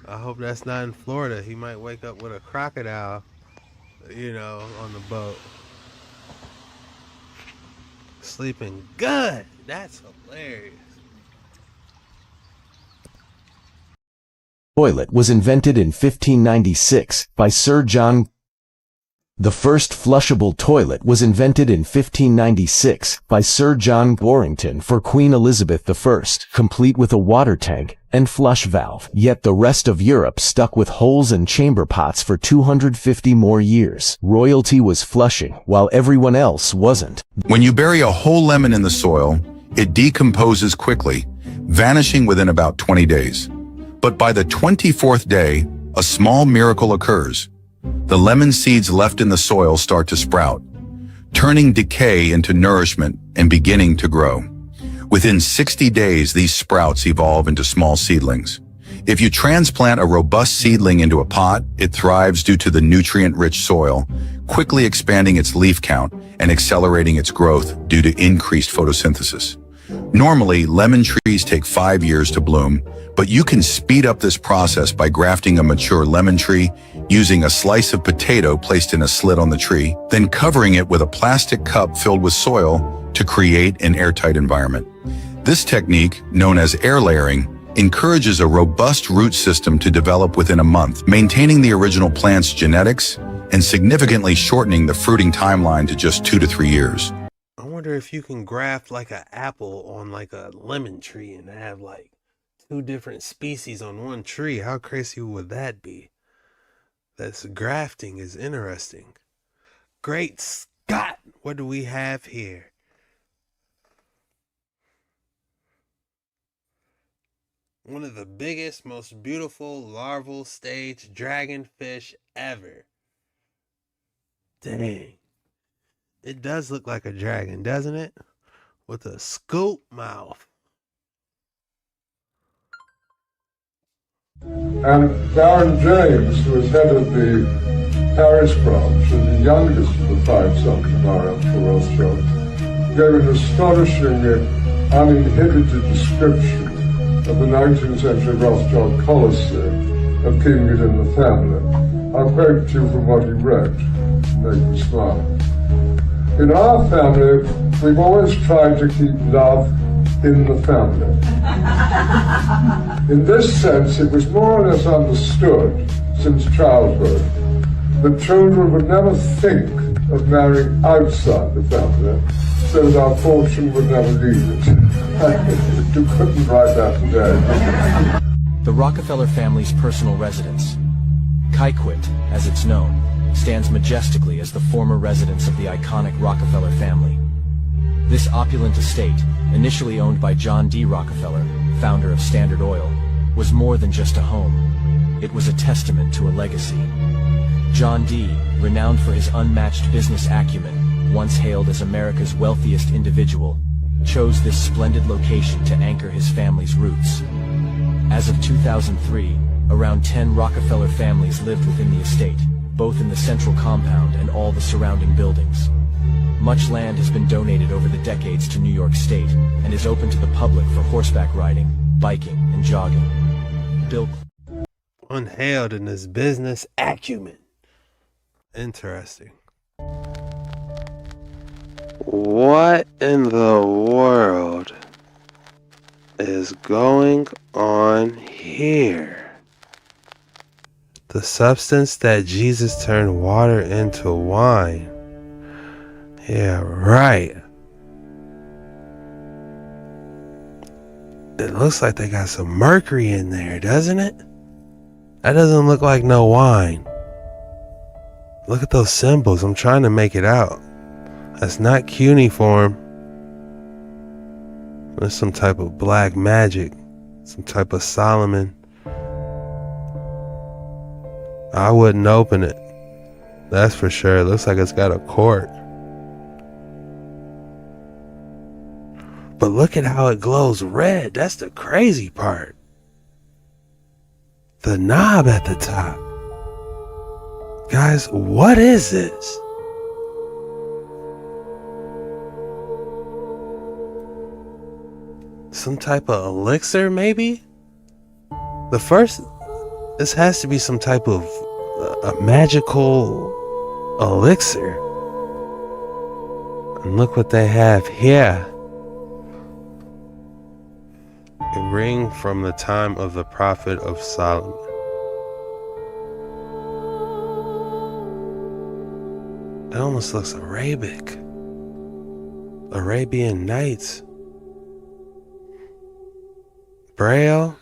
I hope that's not in Florida. He might wake up with a crocodile, you know, on the boat. Sleeping good. That's hilarious. Toilet was invented in 1596 by Sir John. The first flushable toilet was invented in 1596 by Sir John Warrington for Queen Elizabeth I, complete with a water tank and flush valve. Yet the rest of Europe stuck with holes and chamber pots for 250 more years. Royalty was flushing, while everyone else wasn't. When you bury a whole lemon in the soil, it decomposes quickly, vanishing within about 20 days. But by the 24th day, a small miracle occurs. The lemon seeds left in the soil start to sprout, turning decay into nourishment and beginning to grow. Within 60 days, these sprouts evolve into small seedlings. If you transplant a robust seedling into a pot, it thrives due to the nutrient-rich soil, quickly expanding its leaf count and accelerating its growth due to increased photosynthesis. Normally, lemon trees take 5 years to bloom, but you can speed up this process by grafting a mature lemon tree, using a slice of potato placed in a slit on the tree, then covering it with a plastic cup filled with soil to create an airtight environment. This technique, known as air layering, encourages a robust root system to develop within a month, maintaining the original plant's genetics and significantly shortening the fruiting timeline to just 2 to 3 years. I wonder if you can graft like an apple on like a lemon tree and have like 2 different species on one tree. How crazy would that be? That's grafting is interesting. Great Scott! What do we have here? One of the biggest, most beautiful larval stage dragonfish ever. Dang. It does look like a dragon, doesn't it? With a scoop mouth. And Baron James, who was head of the Paris branch and the youngest of the 5 sons of our Uncle Rothschild, gave an astonishing, uninhibited description of the 19th century Rothschild policy of keeping it in the family. I'll quote to you from what he wrote, make me smile. In our family, we've always tried to keep love in the family. In this sense, it was more or less understood since childhood that children would never think of marrying outside the family, so that our fortune would never leave it. You couldn't write that today. The Rockefeller family's personal residence, Kaikwit, as it's known, stands majestically as the former residence of the iconic Rockefeller family. This opulent estate, initially owned by John D. Rockefeller, founder of Standard Oil, was more than just a home. It was a testament to a legacy. John D., renowned for his unmatched business acumen, once hailed as America's wealthiest individual, chose this splendid location to anchor his family's roots. As of 2003, around 10 Rockefeller families lived within the estate, both in the central compound and all the surrounding buildings. Much land has been donated over the decades to New York State and is open to the public for horseback riding, biking, and jogging. Bill Unhailed in his business acumen. Interesting. What in the world is going on here? The substance that Jesus turned water into wine. Yeah, right. It looks like they got some mercury in there, doesn't it? That doesn't look like no wine. Look at those symbols. I'm trying to make it out. That's not cuneiform. There's some type of black magic. Some type of Solomon. I wouldn't open it. That's for sure. It looks like it's got a cork. But look at how it glows red. That's the crazy part. The knob at the top. Guys, what is this? Some type of elixir, maybe? This has to be some type of a magical elixir. And look what they have here. A ring from the time of the prophet of Solomon. It almost looks Arabic. Arabian Nights. Braille?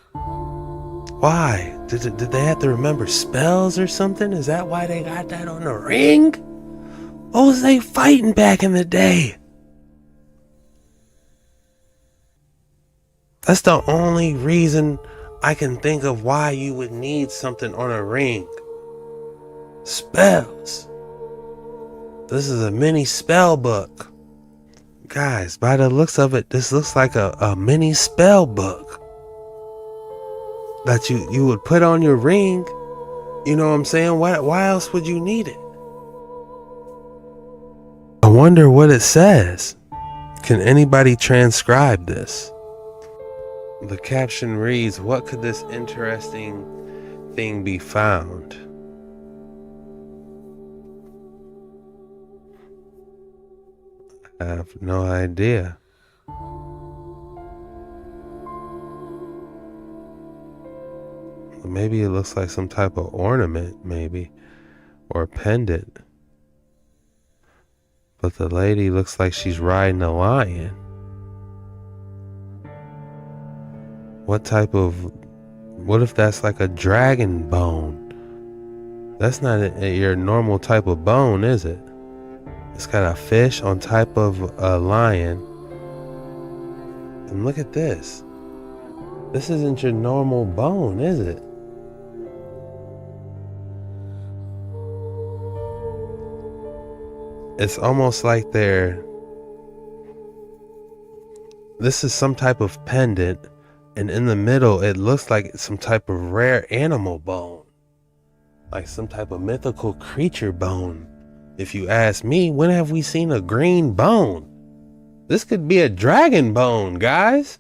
Why? Did they have to remember spells or something? Is that why they got that on the ring? What was they fighting back in the day? That's the only reason I can think of why you would need something on a ring. Spells. This is a mini spell book. Guys, by the looks of it, this looks like a mini spell book that you would put on your ring. You know what I'm saying? Why else would you need it? I wonder what it says. Can anybody transcribe this? The caption reads, "What could this interesting thing be found?" I have no idea. Maybe it looks like some type of ornament, maybe, or a pendant. But the lady looks like she's riding a lion. What if that's like a dragon bone? That's not your normal type of bone, is it? It's got a fish on top of a lion. And look at this. This isn't your normal bone, is it? It's almost like this is some type of pendant, and in the middle it looks like it's some type of rare animal bone. Like some type of mythical creature bone. If you ask me, when have we seen a green bone? This could be a dragon bone, guys.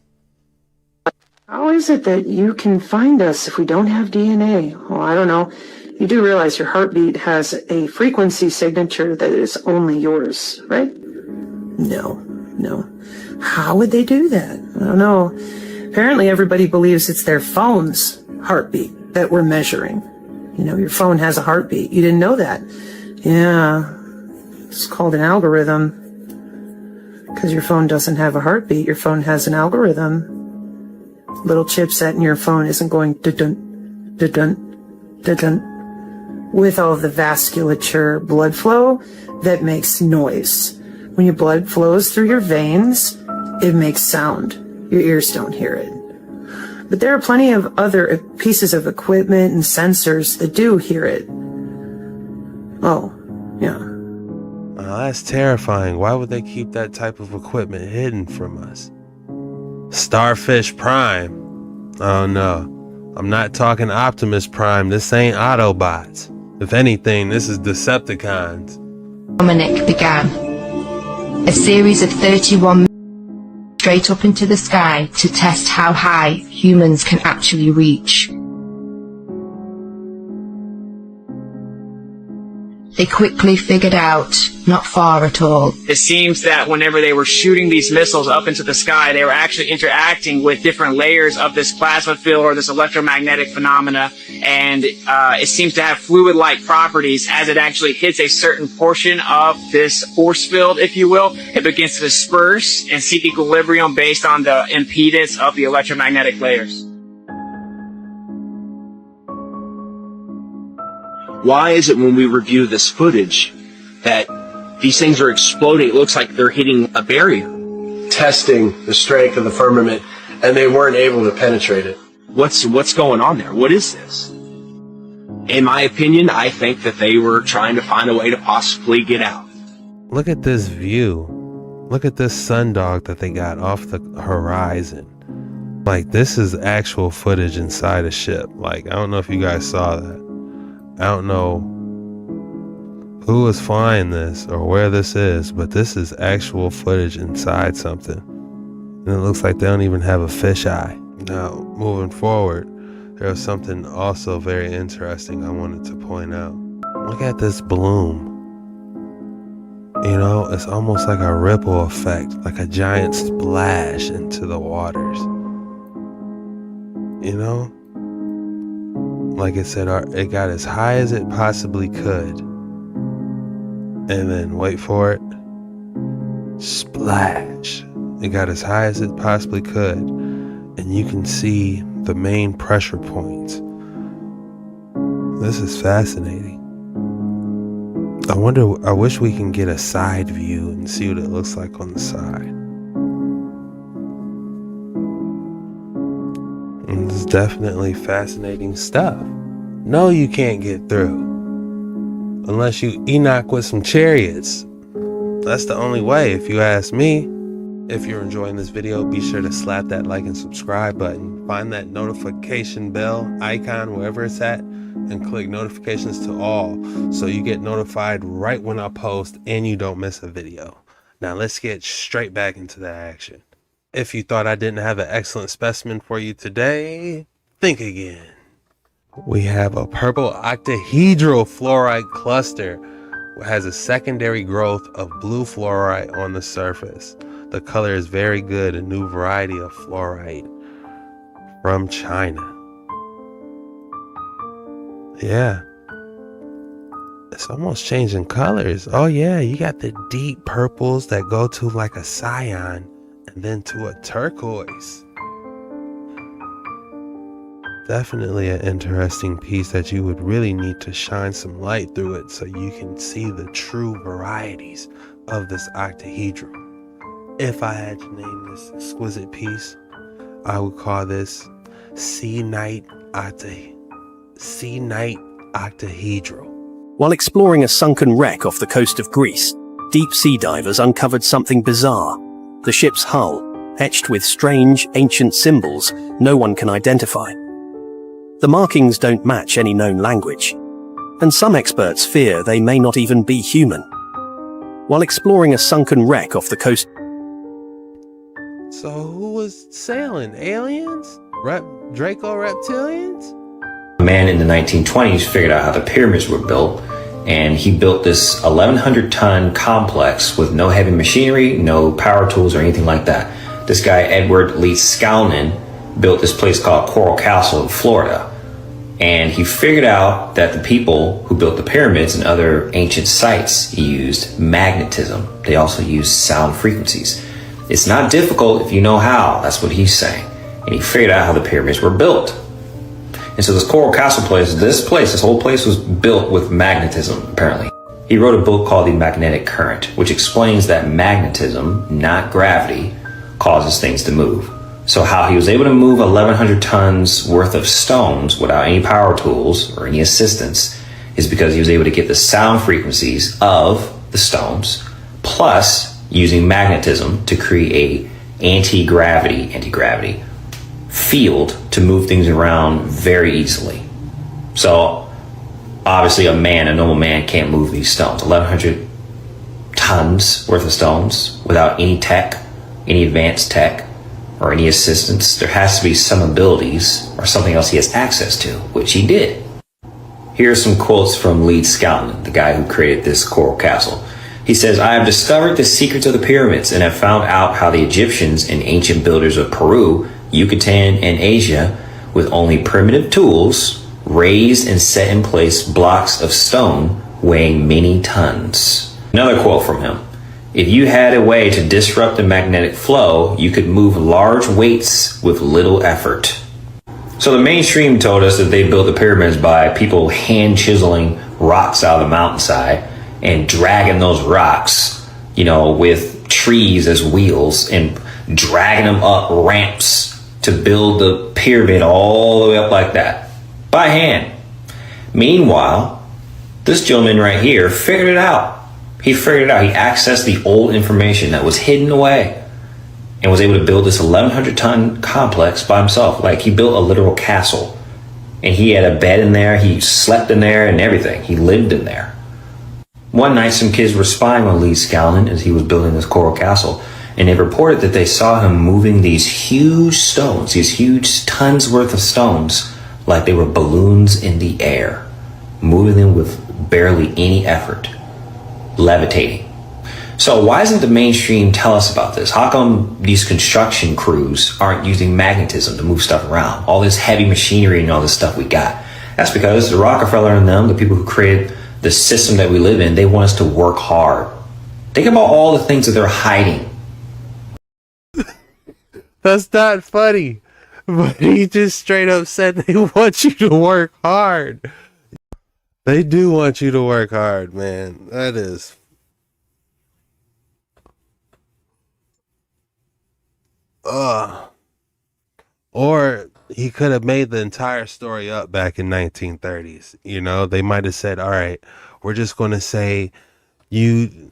How is it that you can find us if we don't have DNA? Well, I don't know. You do realize your heartbeat has a frequency signature that is only yours, right? No. How would they do that? I don't know. Apparently everybody believes it's their phone's heartbeat that we're measuring. You know, your phone has a heartbeat. You didn't know that? Yeah. It's called an algorithm. Because your phone doesn't have a heartbeat. Your phone has an algorithm. Little chipset in your phone isn't going dun-dun, dun-dun, dun-dun, with all of the vasculature blood flow that makes noise. When your blood flows through your veins, it makes sound. Your ears don't hear it. But there are plenty of other pieces of equipment and sensors that do hear it. Oh, yeah. That's terrifying. Why would they keep that type of equipment hidden from us? Starfish Prime. Oh no. I'm not talking Optimus Prime. This ain't Autobots. If anything, this is Decepticons. Dominic began a series of 31 straight up into the sky to test how high humans can actually reach. they quickly figured out not far at all. It seems that whenever they were shooting these missiles up into the sky, they were actually interacting with different layers of this plasma field or this electromagnetic phenomena, and it seems to have fluid-like properties. As it actually hits a certain portion of this force field, if you will, it begins to disperse and seek equilibrium based on the impedance of the electromagnetic layers. Why is it when we review this footage that these things are exploding? It looks like they're hitting a barrier. Testing the strength of the firmament, and they weren't able to penetrate it. What's going on there? What is this? In my opinion, I think that they were trying to find a way to possibly get out. Look at this view. Look at this sundog that they got off the horizon. Like, this is actual footage inside a ship. Like, I don't know if you guys saw that. I don't know who is flying this or where this is, but this is actual footage inside something. And it looks like they don't even have a fisheye. Now, moving forward, there was something also very interesting I wanted to point out. Look at this bloom. You know, it's almost like a ripple effect, like a giant splash into the waters. You know? Like it said, it got as high as it possibly could. And then, wait for it, splash. It got as high as it possibly could. And you can see the main pressure points. This is fascinating. I wish we can get a side view and see what it looks like on the side. And this is definitely fascinating stuff. No, you can't get through unless you Enoch with some chariots. That's the only way, if you ask me. If you're enjoying this video, be sure to slap that like and subscribe button. Find that notification bell icon wherever it's at and click notifications to all so you get notified right when I post and you don't miss a video. Now let's get straight back into the action. If you thought I didn't have an excellent specimen for you today, think again. We have a purple octahedral fluorite cluster that has a secondary growth of blue fluorite on the surface. The color is very good, a new variety of fluorite from China. Yeah. It's almost changing colors. Oh yeah, you got the deep purples that go to like a cyan and then to a turquoise. Definitely an interesting piece that you would really need to shine some light through it so you can see the true varieties of this octahedral. If I had to name this exquisite piece, I would call this Sea Night Octahedral. While exploring a sunken wreck off the coast of Greece, deep sea divers uncovered something bizarre. The ship's hull, etched with strange, ancient symbols no one can identify. The markings don't match any known language, and some experts fear they may not even be human. While exploring a sunken wreck off the coast... So who was sailing? Aliens? Draco reptilians? A man in the 1920s figured out how the pyramids were built, and he built this 1,100-ton complex with no heavy machinery, no power tools or anything like that. This guy, Edward Lee Skalnin, built this place called Coral Castle in Florida. And he figured out that the people who built the pyramids and other ancient sites used magnetism. They also used sound frequencies. It's not difficult if you know how. That's what he's saying. And he figured out how the pyramids were built. And so this Coral Castle place, this whole place was built with magnetism, apparently. He wrote a book called The Magnetic Current, which explains that magnetism, not gravity, causes things to move. So how he was able to move 1,100 tons worth of stones without any power tools or any assistance is because he was able to get the sound frequencies of the stones, plus using magnetism to create a anti-gravity field to move things around very easily. So obviously a normal man can't move these stones. 1,100 tons worth of stones without any tech, any advanced tech, or any assistance. There has to be some abilities or something else he has access to, which he did. Here are some quotes from Lee Scoutman, the guy who created this coral castle. He says, "I have discovered the secrets of the pyramids and have found out how the Egyptians and ancient builders of Peru, Yucatan, and Asia, with only primitive tools, raised and set in place blocks of stone weighing many tons." Another quote from him. "If you had a way to disrupt the magnetic flow, you could move large weights with little effort." So the mainstream told us that they built the pyramids by people hand chiseling rocks out of the mountainside and dragging those rocks, with trees as wheels and dragging them up ramps to build the pyramid all the way up like that by hand. Meanwhile, this gentleman right here figured it out. He figured it out. He accessed the old information that was hidden away and was able to build this 1,100-ton complex by himself. Like, he built a literal castle. And he had a bed in there. He slept in there and everything. He lived in there. One night, some kids were spying on Lee Scowlin as he was building this coral castle. And they reported that they saw him moving these huge stones, these huge tons worth of stones, like they were balloons in the air, moving them with barely any effort, levitating. So why doesn't the mainstream tell us about this? How come these construction crews aren't using magnetism to move stuff around? All this heavy machinery and all this stuff we got. That's because the Rockefeller and them, the people who created the system that we live in, they want us to work hard. Think about all the things that they're hiding. That's not funny. But he just straight up said they want you to work hard. They do want you to work hard, man. That is... Or he could have made the entire story up back in 1930s. They might have said, all right, we're just going to say you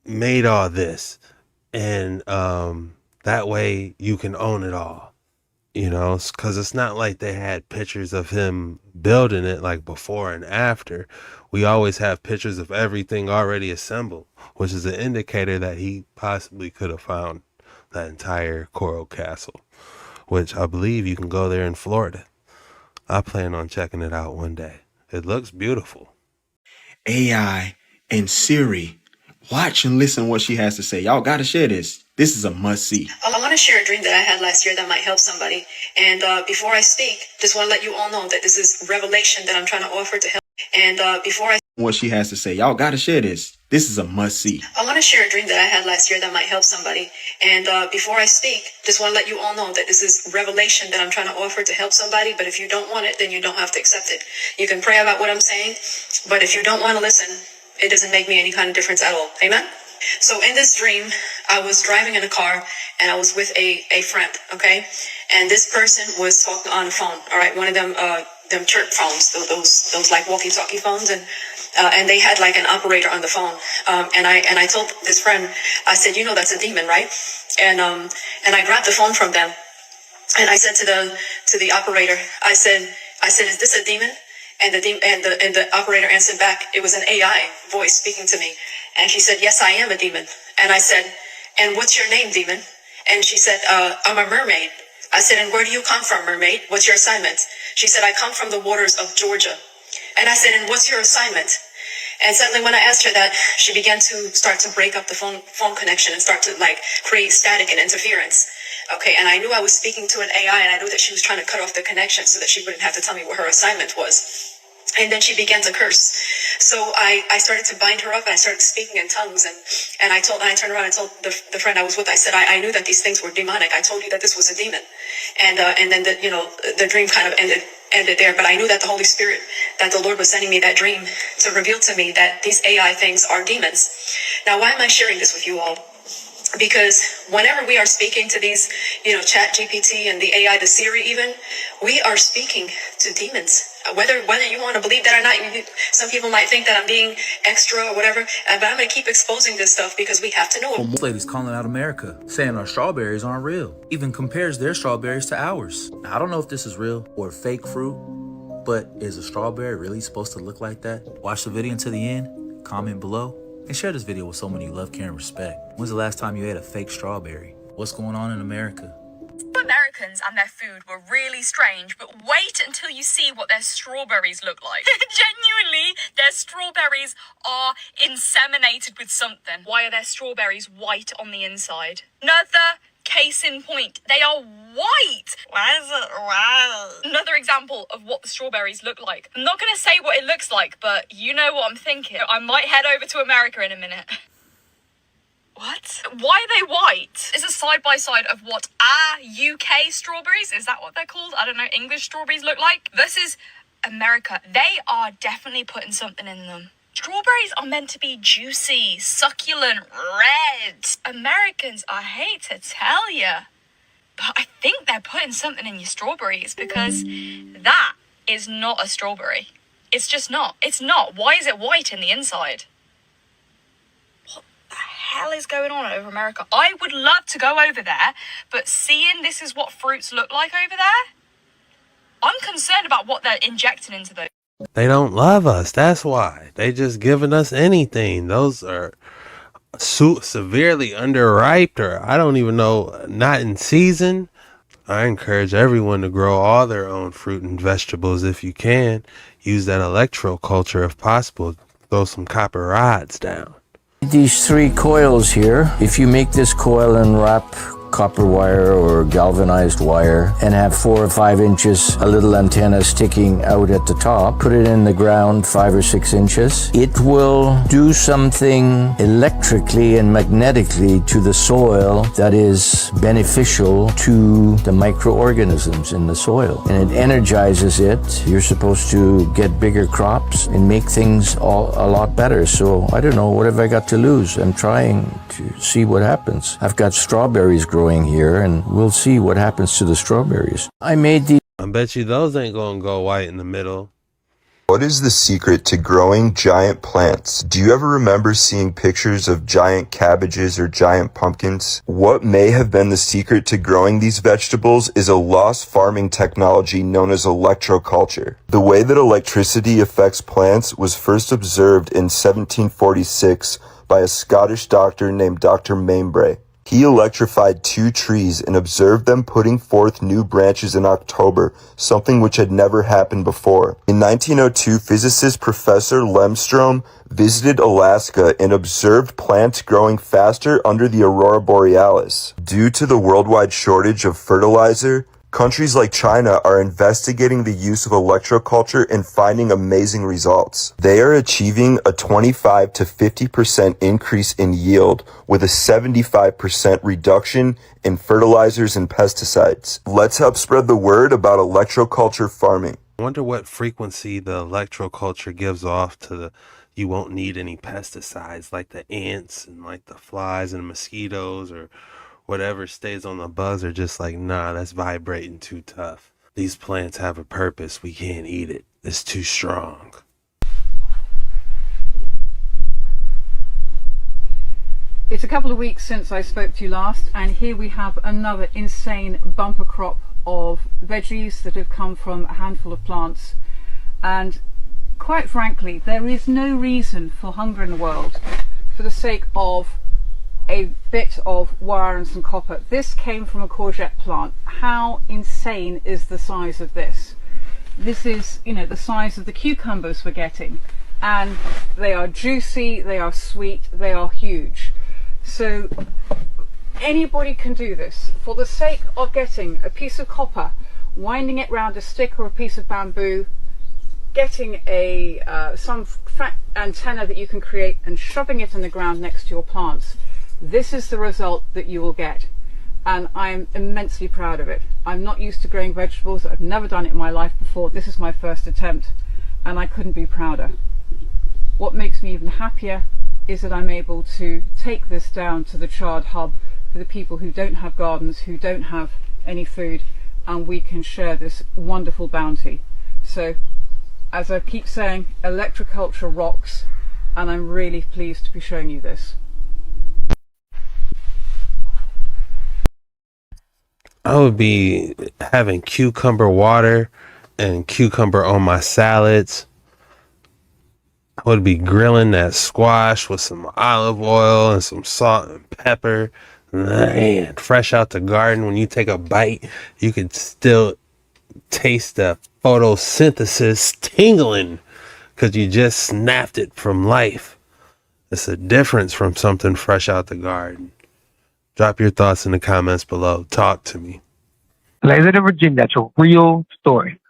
made all this. And that way you can own it all. Because it's not like they had pictures of him building it like before and after. We always have pictures of everything already assembled, which is an indicator that he possibly could have found that entire coral castle, which I believe you can go there in Florida. I plan on checking it out one day. It looks beautiful. AI and Siri, watch and listen to what she has to say. Y'all gotta share this. This is a must-see. I want to share a dream that I had last year that might help somebody. And before I speak, just want to let you all know that this is revelation that I'm trying to offer to help. And before I... What she has to say. Y'all gotta share this. This is a must-see. I want to share a dream that I had last year that might help somebody. And before I speak, just want to let you all know that this is revelation that I'm trying to offer to help somebody. But if you don't want it, then you don't have to accept it. You can pray about what I'm saying. But if you don't want to listen, it doesn't make me any kind of difference at all. Amen? So in this dream, I was driving in a car and I was with a friend, okay? And this person was talking on the phone, all right? One of them chirp phones, those like walkie-talkie phones, and they had like an operator on the phone. And I told this friend, I said, that's a demon, right? And I grabbed the phone from them and I said to the operator, I said, is this a demon? And the operator answered back, it was an AI voice speaking to me. And she said, yes, I am a demon. And I said, and what's your name, demon? And she said, I'm a mermaid. I said, and where do you come from, mermaid? What's your assignment? She said, I come from the waters of Georgia. And I said, and what's your assignment? And suddenly when I asked her that, she began to start to break up the phone connection and start to like create static and interference. Okay, and I knew I was speaking to an AI and I knew that she was trying to cut off the connection so that she wouldn't have to tell me what her assignment was. And then she began to curse. So I started to bind her up and I started speaking in tongues. And I turned around and told the friend I was with, I said, I knew that these things were demonic. I told you that this was a demon. And then the dream kind of ended there. But I knew that the Holy Spirit, that the Lord was sending me that dream to reveal to me that these AI things are demons. Now, why am I sharing this with you all? Because whenever we are speaking to these, Chat GPT and the AI, the Siri even, we are speaking to demons. Whether you want to believe that or not, some people might think that I'm being extra or whatever, but I'm going to keep exposing this stuff because we have to know. Most ladies calling out America, saying our strawberries aren't real, even compares their strawberries to ours. Now, I don't know if this is real or fake fruit, but is a strawberry really supposed to look like that? Watch the video until the end, comment below, and share this video with someone you love, care, and respect. When's the last time you ate a fake strawberry? What's going on in America? America Americans and their food were really strange, but wait until you see what their strawberries look like. Genuinely, their strawberries are inseminated with something. Why are their strawberries white on the inside? Another case in point, they are white. Why is it white? Another example of what the strawberries look like. I'm not going to say what it looks like, but you know what I'm thinking. I might head over to America in a minute. What? Why are they white? It's a side-by-side of what our UK strawberries, is that what they're called? I don't know, English strawberries look like, versus America. They are definitely putting something in them. Strawberries are meant to be juicy, succulent, red. Americans, I hate to tell you, but I think they're putting something in your strawberries, because that is not a strawberry. It's just not. It's not. Why is it white in the inside? What the hell is going on over America? I would love to go over there, but seeing this is what fruits look like over there, I'm concerned about what they're injecting into those. They don't love us. That's why. They just giving us anything. Those are severely underripe, or I don't even know, not in season. I encourage everyone to grow all their own fruit and vegetables if you can. Use that electroculture if possible. Throw some copper rods down. These 3 coils here, if you make this coil and wrap copper wire or galvanized wire and have 4 or 5 inches, a little antenna sticking out at the top, put it in the ground 5 or 6 inches, it will do something electrically and magnetically to the soil that is beneficial to the microorganisms in the soil, and it energizes it. You're supposed to get bigger crops and make things a lot better. So I don't know, what have I got to lose? I'm trying to see what happens. I've got strawberries growing here, and we'll see what happens to the strawberries. I bet you those ain't gonna go white in the middle. What is the secret to growing giant plants? Do you ever remember seeing pictures of giant cabbages or giant pumpkins? What may have been the secret to growing these vegetables is a lost farming technology known as electroculture. The way that electricity affects plants was first observed in 1746 by a Scottish doctor named Dr. Mainbray. He electrified 2 trees and observed them putting forth new branches in October, something which had never happened before. In 1902, physicist Professor Lemstrom visited Alaska and observed plants growing faster under the aurora borealis. Due to the worldwide shortage of fertilizer, countries like China are investigating the use of electroculture and finding amazing results. They are achieving a 25 to 50% increase in yield with a 75% reduction in fertilizers and pesticides. Let's help spread the word about electroculture farming. I wonder what frequency the electroculture gives off to the, you won't need any pesticides like the ants and like the flies and mosquitoes or whatever stays on the buzz are just like, nah, that's vibrating too tough. These plants have a purpose. We can't eat it. It's too strong. It's a couple of weeks since I spoke to you last, and here we have another insane bumper crop of veggies that have come from a handful of plants. And quite frankly, there is no reason for hunger in the world for the sake of a bit of wire and some copper. This came from a courgette plant. How insane is the size of this? This is, you know, the size of the cucumbers we're getting, and they are juicy, they are sweet, they are huge. So anybody can do this for the sake of getting a piece of copper, winding it round a stick or a piece of bamboo, getting some fat antenna that you can create and shoving it in the ground next to your plants. This is the result that you will get, and I'm immensely proud of it. I'm not used to growing vegetables. I've never done it in my life before. This is my first attempt, and I couldn't be prouder. What makes me even happier is that I'm able to take this down to the Chard hub for the people who don't have gardens, who don't have any food, and we can share this wonderful bounty. So, as I keep saying, electroculture rocks, and I'm really pleased to be showing you this. I would be having cucumber water and cucumber on my salads. I would be grilling that squash with some olive oil and some salt and pepper, Man, fresh out the garden, when you take a bite, you can still taste the photosynthesis tingling because you just snapped it from life. It's a difference from something fresh out the garden. Drop your thoughts in the comments below. Talk to me. Landed in Virginia. That's a real story.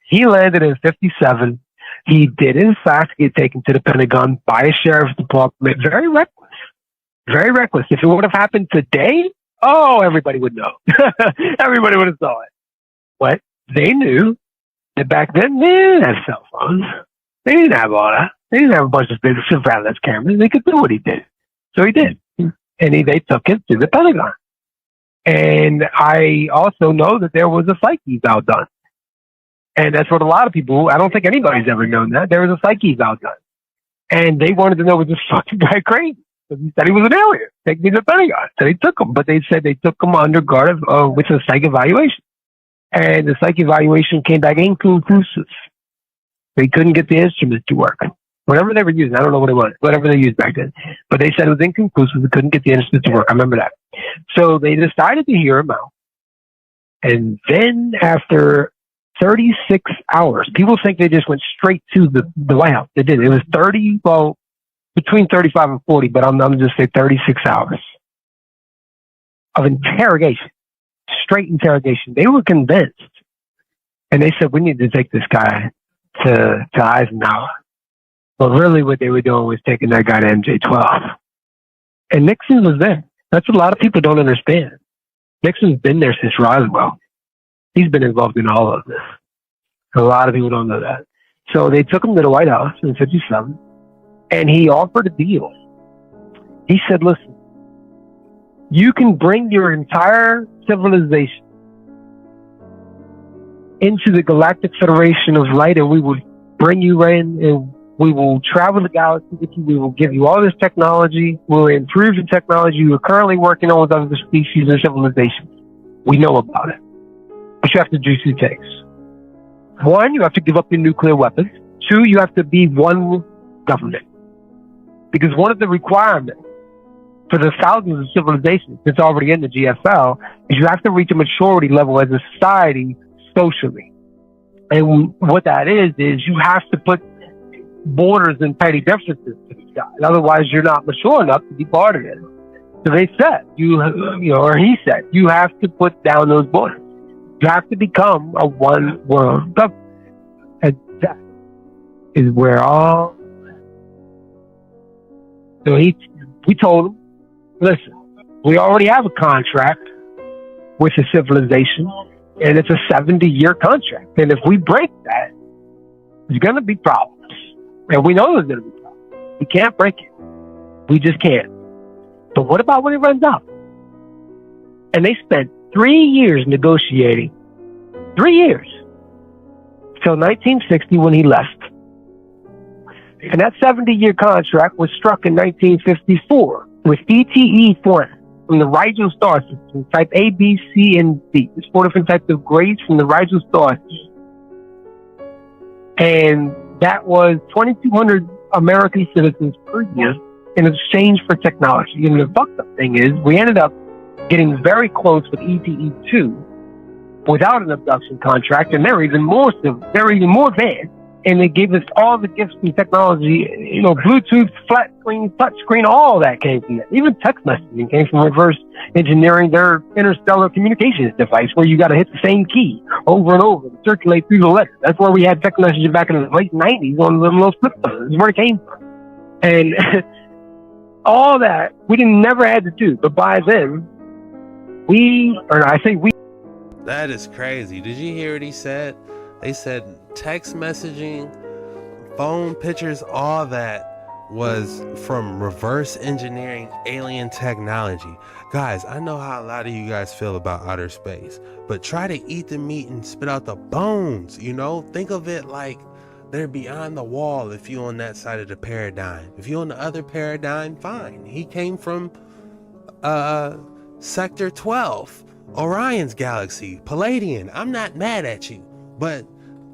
He landed in 57. He did, in fact, get taken to the Pentagon by a sheriff's department. Very reckless. Very reckless. If it would have happened today, oh, everybody would know. Everybody would have saw it. But they knew that back then, they didn't have cell phones. They didn't have all that. They didn't have a bunch of big surveillance cameras. They could do what he did. So he did. And they took him to the Pentagon. And I also know that there was a psyche eval done. And that's what a lot of people, I don't think anybody's ever known that. There was a psyche eval done. And they wanted to know, was this fucking guy crazy? Because he said he was an alien. Take me to the Pentagon. So they took him. But they said they took him under guard with a psych evaluation. And the psych evaluation came back inconclusive. They couldn't get the instruments to work. Whatever they were using, I don't know what it was, whatever they used back then. But they said it was inconclusive. They couldn't get the instruments to work. I remember that. So they decided to hear him out. And then after 36 hours, people think they just went straight to the White House. They did. It was between 35 and 40, but I'm just say 36 hours of interrogation, straight interrogation. They were convinced. And they said, we need to take this guy to Eisenhower. But really what they were doing was taking that guy to MJ-12. And Nixon was there. That's what a lot of people don't understand. Nixon's been there since Roswell. He's been involved in all of this. A lot of people don't know that. So they took him to the White House in 57, and he offered a deal. He said, listen, you can bring your entire civilization into the Galactic Federation of Light, and we will bring you in, and we will travel the galaxy with you. We will give you all this technology. We'll improve the technology you're currently working on with other species and civilizations. We know about it. But you have to do two things. One, you have to give up your nuclear weapons. Two, you have to be one government. Because one of the requirements for the thousands of civilizations that's already in the GFL is you have to reach a maturity level as a society socially. And what that is you have to put borders and petty differences to the sky. Otherwise, you're not mature enough to be part of it. So they said, he said, you have to put down those borders. You have to become a one world government. And that is where all. So we told him, listen, we already have a contract with a civilization, and it's a 70-year contract. And if we break that, there's going to be problems. And we know there's going to be problems. We can't break it. We just can't. But what about when it runs out? And they spent 3 years negotiating. 3 years. Till 1960 when he left. And that 70-year contract was struck in 1954 with ETE-1 from the Rigel star system, type A, B, C, and D. There's 4 different types of grades from the Rigel star system. And that was 2,200 American citizens per year in exchange for technology. And the fucked up thing is, we ended up getting very close with ETE-2 without an abduction contract, and they're even more advanced. And they gave us all the gifts and technology, Bluetooth, flat screen, touch screen, all that came from that. Even text messaging came from reverse engineering their interstellar communications device, where you got to hit the same key over and over and circulate through the letters. That's where we had text messaging back in the late 90s on the little flip phones. That's where it came from. And all that, we never had to do. But by then, we. That is crazy. Did you hear what he said? They said text messaging, phone pictures, all that was from reverse engineering alien technology. Guys, I know how a lot of you guys feel about outer space, but try to eat the meat and spit out the bones, Think of it like they're beyond the wall if you're on that side of the paradigm. If you're on the other paradigm, fine. He came from Sector 12, Orion's galaxy, Palladian. I'm not mad at you. But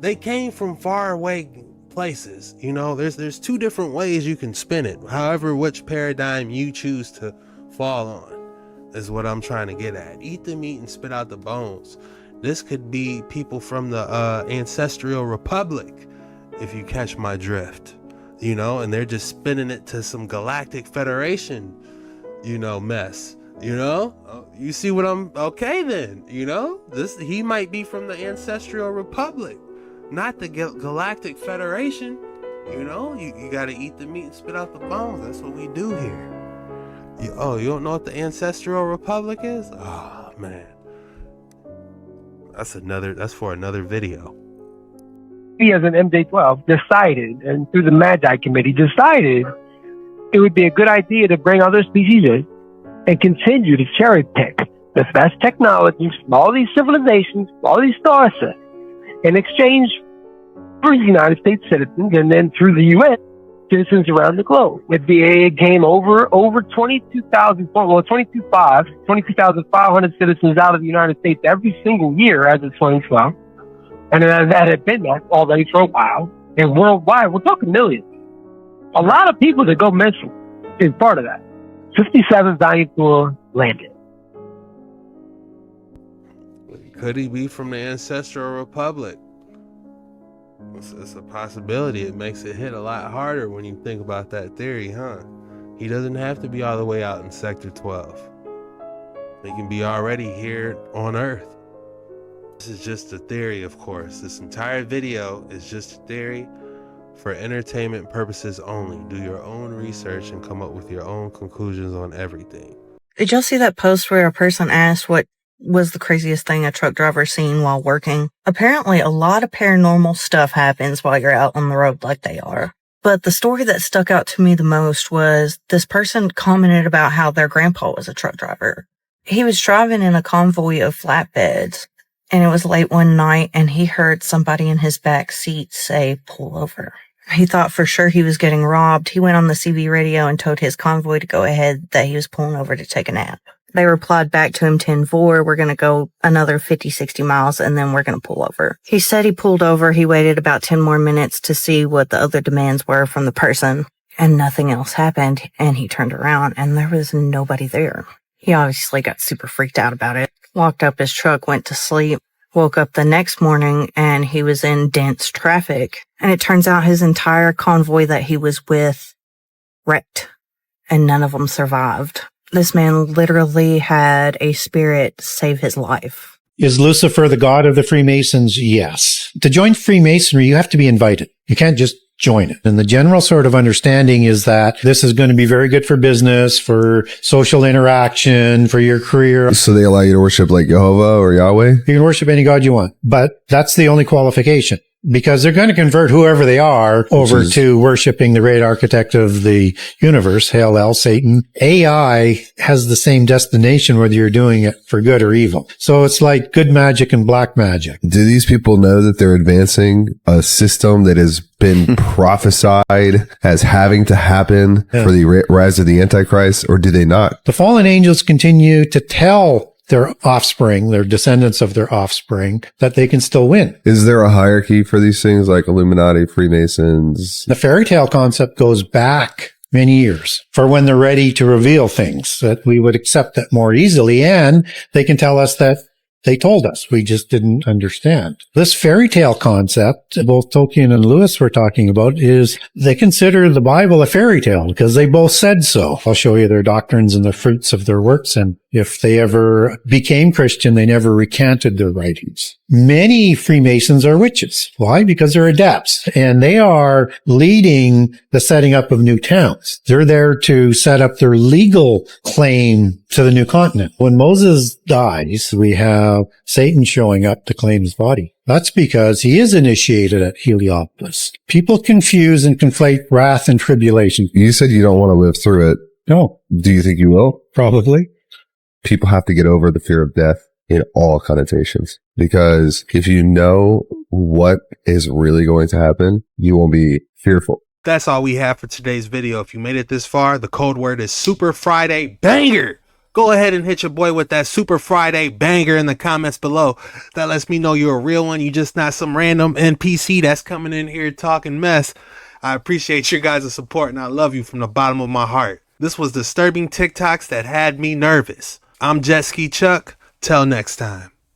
they came from far away places. There's 2 different ways you can spin it, however which paradigm you choose to fall on. is what I'm trying to get at. Eat the meat and spit out the bones. This could be people from the ancestral republic, if you catch my drift, you know, and they're just spinning it to some galactic federation, you know, mess, you know. You see what I'm, okay then, you know, he might be from the ancestral republic, not the galactic federation, you know. You got to eat the meat and spit out the bones. That's what we do here. You don't know what the ancestral republic is? Oh man, that's for another video. He, as an MJ-12, decided, and through the Magi Committee, decided it would be a good idea to bring other species in and continue to cherry pick the best technologies from all these civilizations, all these star sets, in exchange for United States citizens, and then through the UN, citizens around the globe. It came over 22,500 citizens out of the United States every single year as of 2012. And that had been that already for a while. And worldwide, we're talking millions. A lot of people that go missing is part of that. 57 dinosaur landed. Could he be from the ancestral republic? It's a possibility. It makes it hit a lot harder when you think about that theory, huh? He doesn't have to be all the way out in Sector 12. He can be already here on Earth. This is just a theory, of course. This entire video is just a theory for entertainment purposes only. Do your own research and come up with your own conclusions on everything. Did y'all see that post where a person asked what was the craziest thing a truck driver seen while working? Apparently, a lot of paranormal stuff happens while you're out on the road like they are. But the story that stuck out to me the most was this person commented about how their grandpa was a truck driver. He was driving in a convoy of flatbeds, and it was late one night, and he heard somebody in his back seat say, "Pull over." He thought for sure he was getting robbed. He went on the CB radio and told his convoy to go ahead, that he was pulling over to take a nap. They replied back to him 10-4, "We're going to go another 50, 60 miles, and then we're going to pull over." He said he pulled over. He waited about 10 more minutes to see what the other demands were from the person, and nothing else happened. And he turned around, and there was nobody there. He obviously got super freaked out about it. Locked up his truck, went to sleep, woke up the next morning, and he was in dense traffic. And it turns out his entire convoy that he was with wrecked, and none of them survived. This man literally had a spirit save his life. Is Lucifer the god of the Freemasons? Yes. To join Freemasonry, you have to be invited. You can't just join it. And the general sort of understanding is that this is going to be very good for business, for social interaction, for your career. So they allow you to worship like Jehovah or Yahweh? You can worship any god you want, but that's the only qualification. Because they're going to convert whoever they are over to worshiping the great architect of the universe, Hail El, Satan. AI has the same destination whether you're doing it for good or evil. So it's like good magic and black magic. Do these people know that they're advancing a system that has been prophesied as having to happen for the rise of the Antichrist, or do they not? The fallen angels continue to tell their offspring, their descendants of their offspring, that they can still win. Is there a hierarchy for these things like Illuminati, Freemasons? The fairy tale concept goes back many years for when they're ready to reveal things that we would accept that more easily, and they can tell us that they told us. We just didn't understand. This fairy tale concept, both Tolkien and Lewis were talking about, is they consider the Bible a fairy tale because they both said so. I'll show you their doctrines and the fruits of their works. And if they ever became Christian, they never recanted their writings. Many Freemasons are witches. Why? Because they're adepts, and they are leading the setting up of new towns. They're there to set up their legal claim to the new continent. When Moses dies, we have Satan showing up to claim his body. That's because he is initiated at Heliopolis. People confuse and conflate wrath and tribulation. You said you don't want to live through it. No. Do you think you will? Probably. People have to get over the fear of death in all connotations, because if you know what is really going to happen, you won't be fearful. That's all we have for today's video. If you made it this far, the code word is Super Friday Banger. Go ahead and hit your boy with that Super Friday Banger in the comments below. That lets me know you're a real one. You just not some random NPC that's coming in here talking mess. I appreciate your guys' support, and I love you from the bottom of my heart. This was disturbing TikToks that had me nervous. I'm Jet Ski Chuck. Till next time.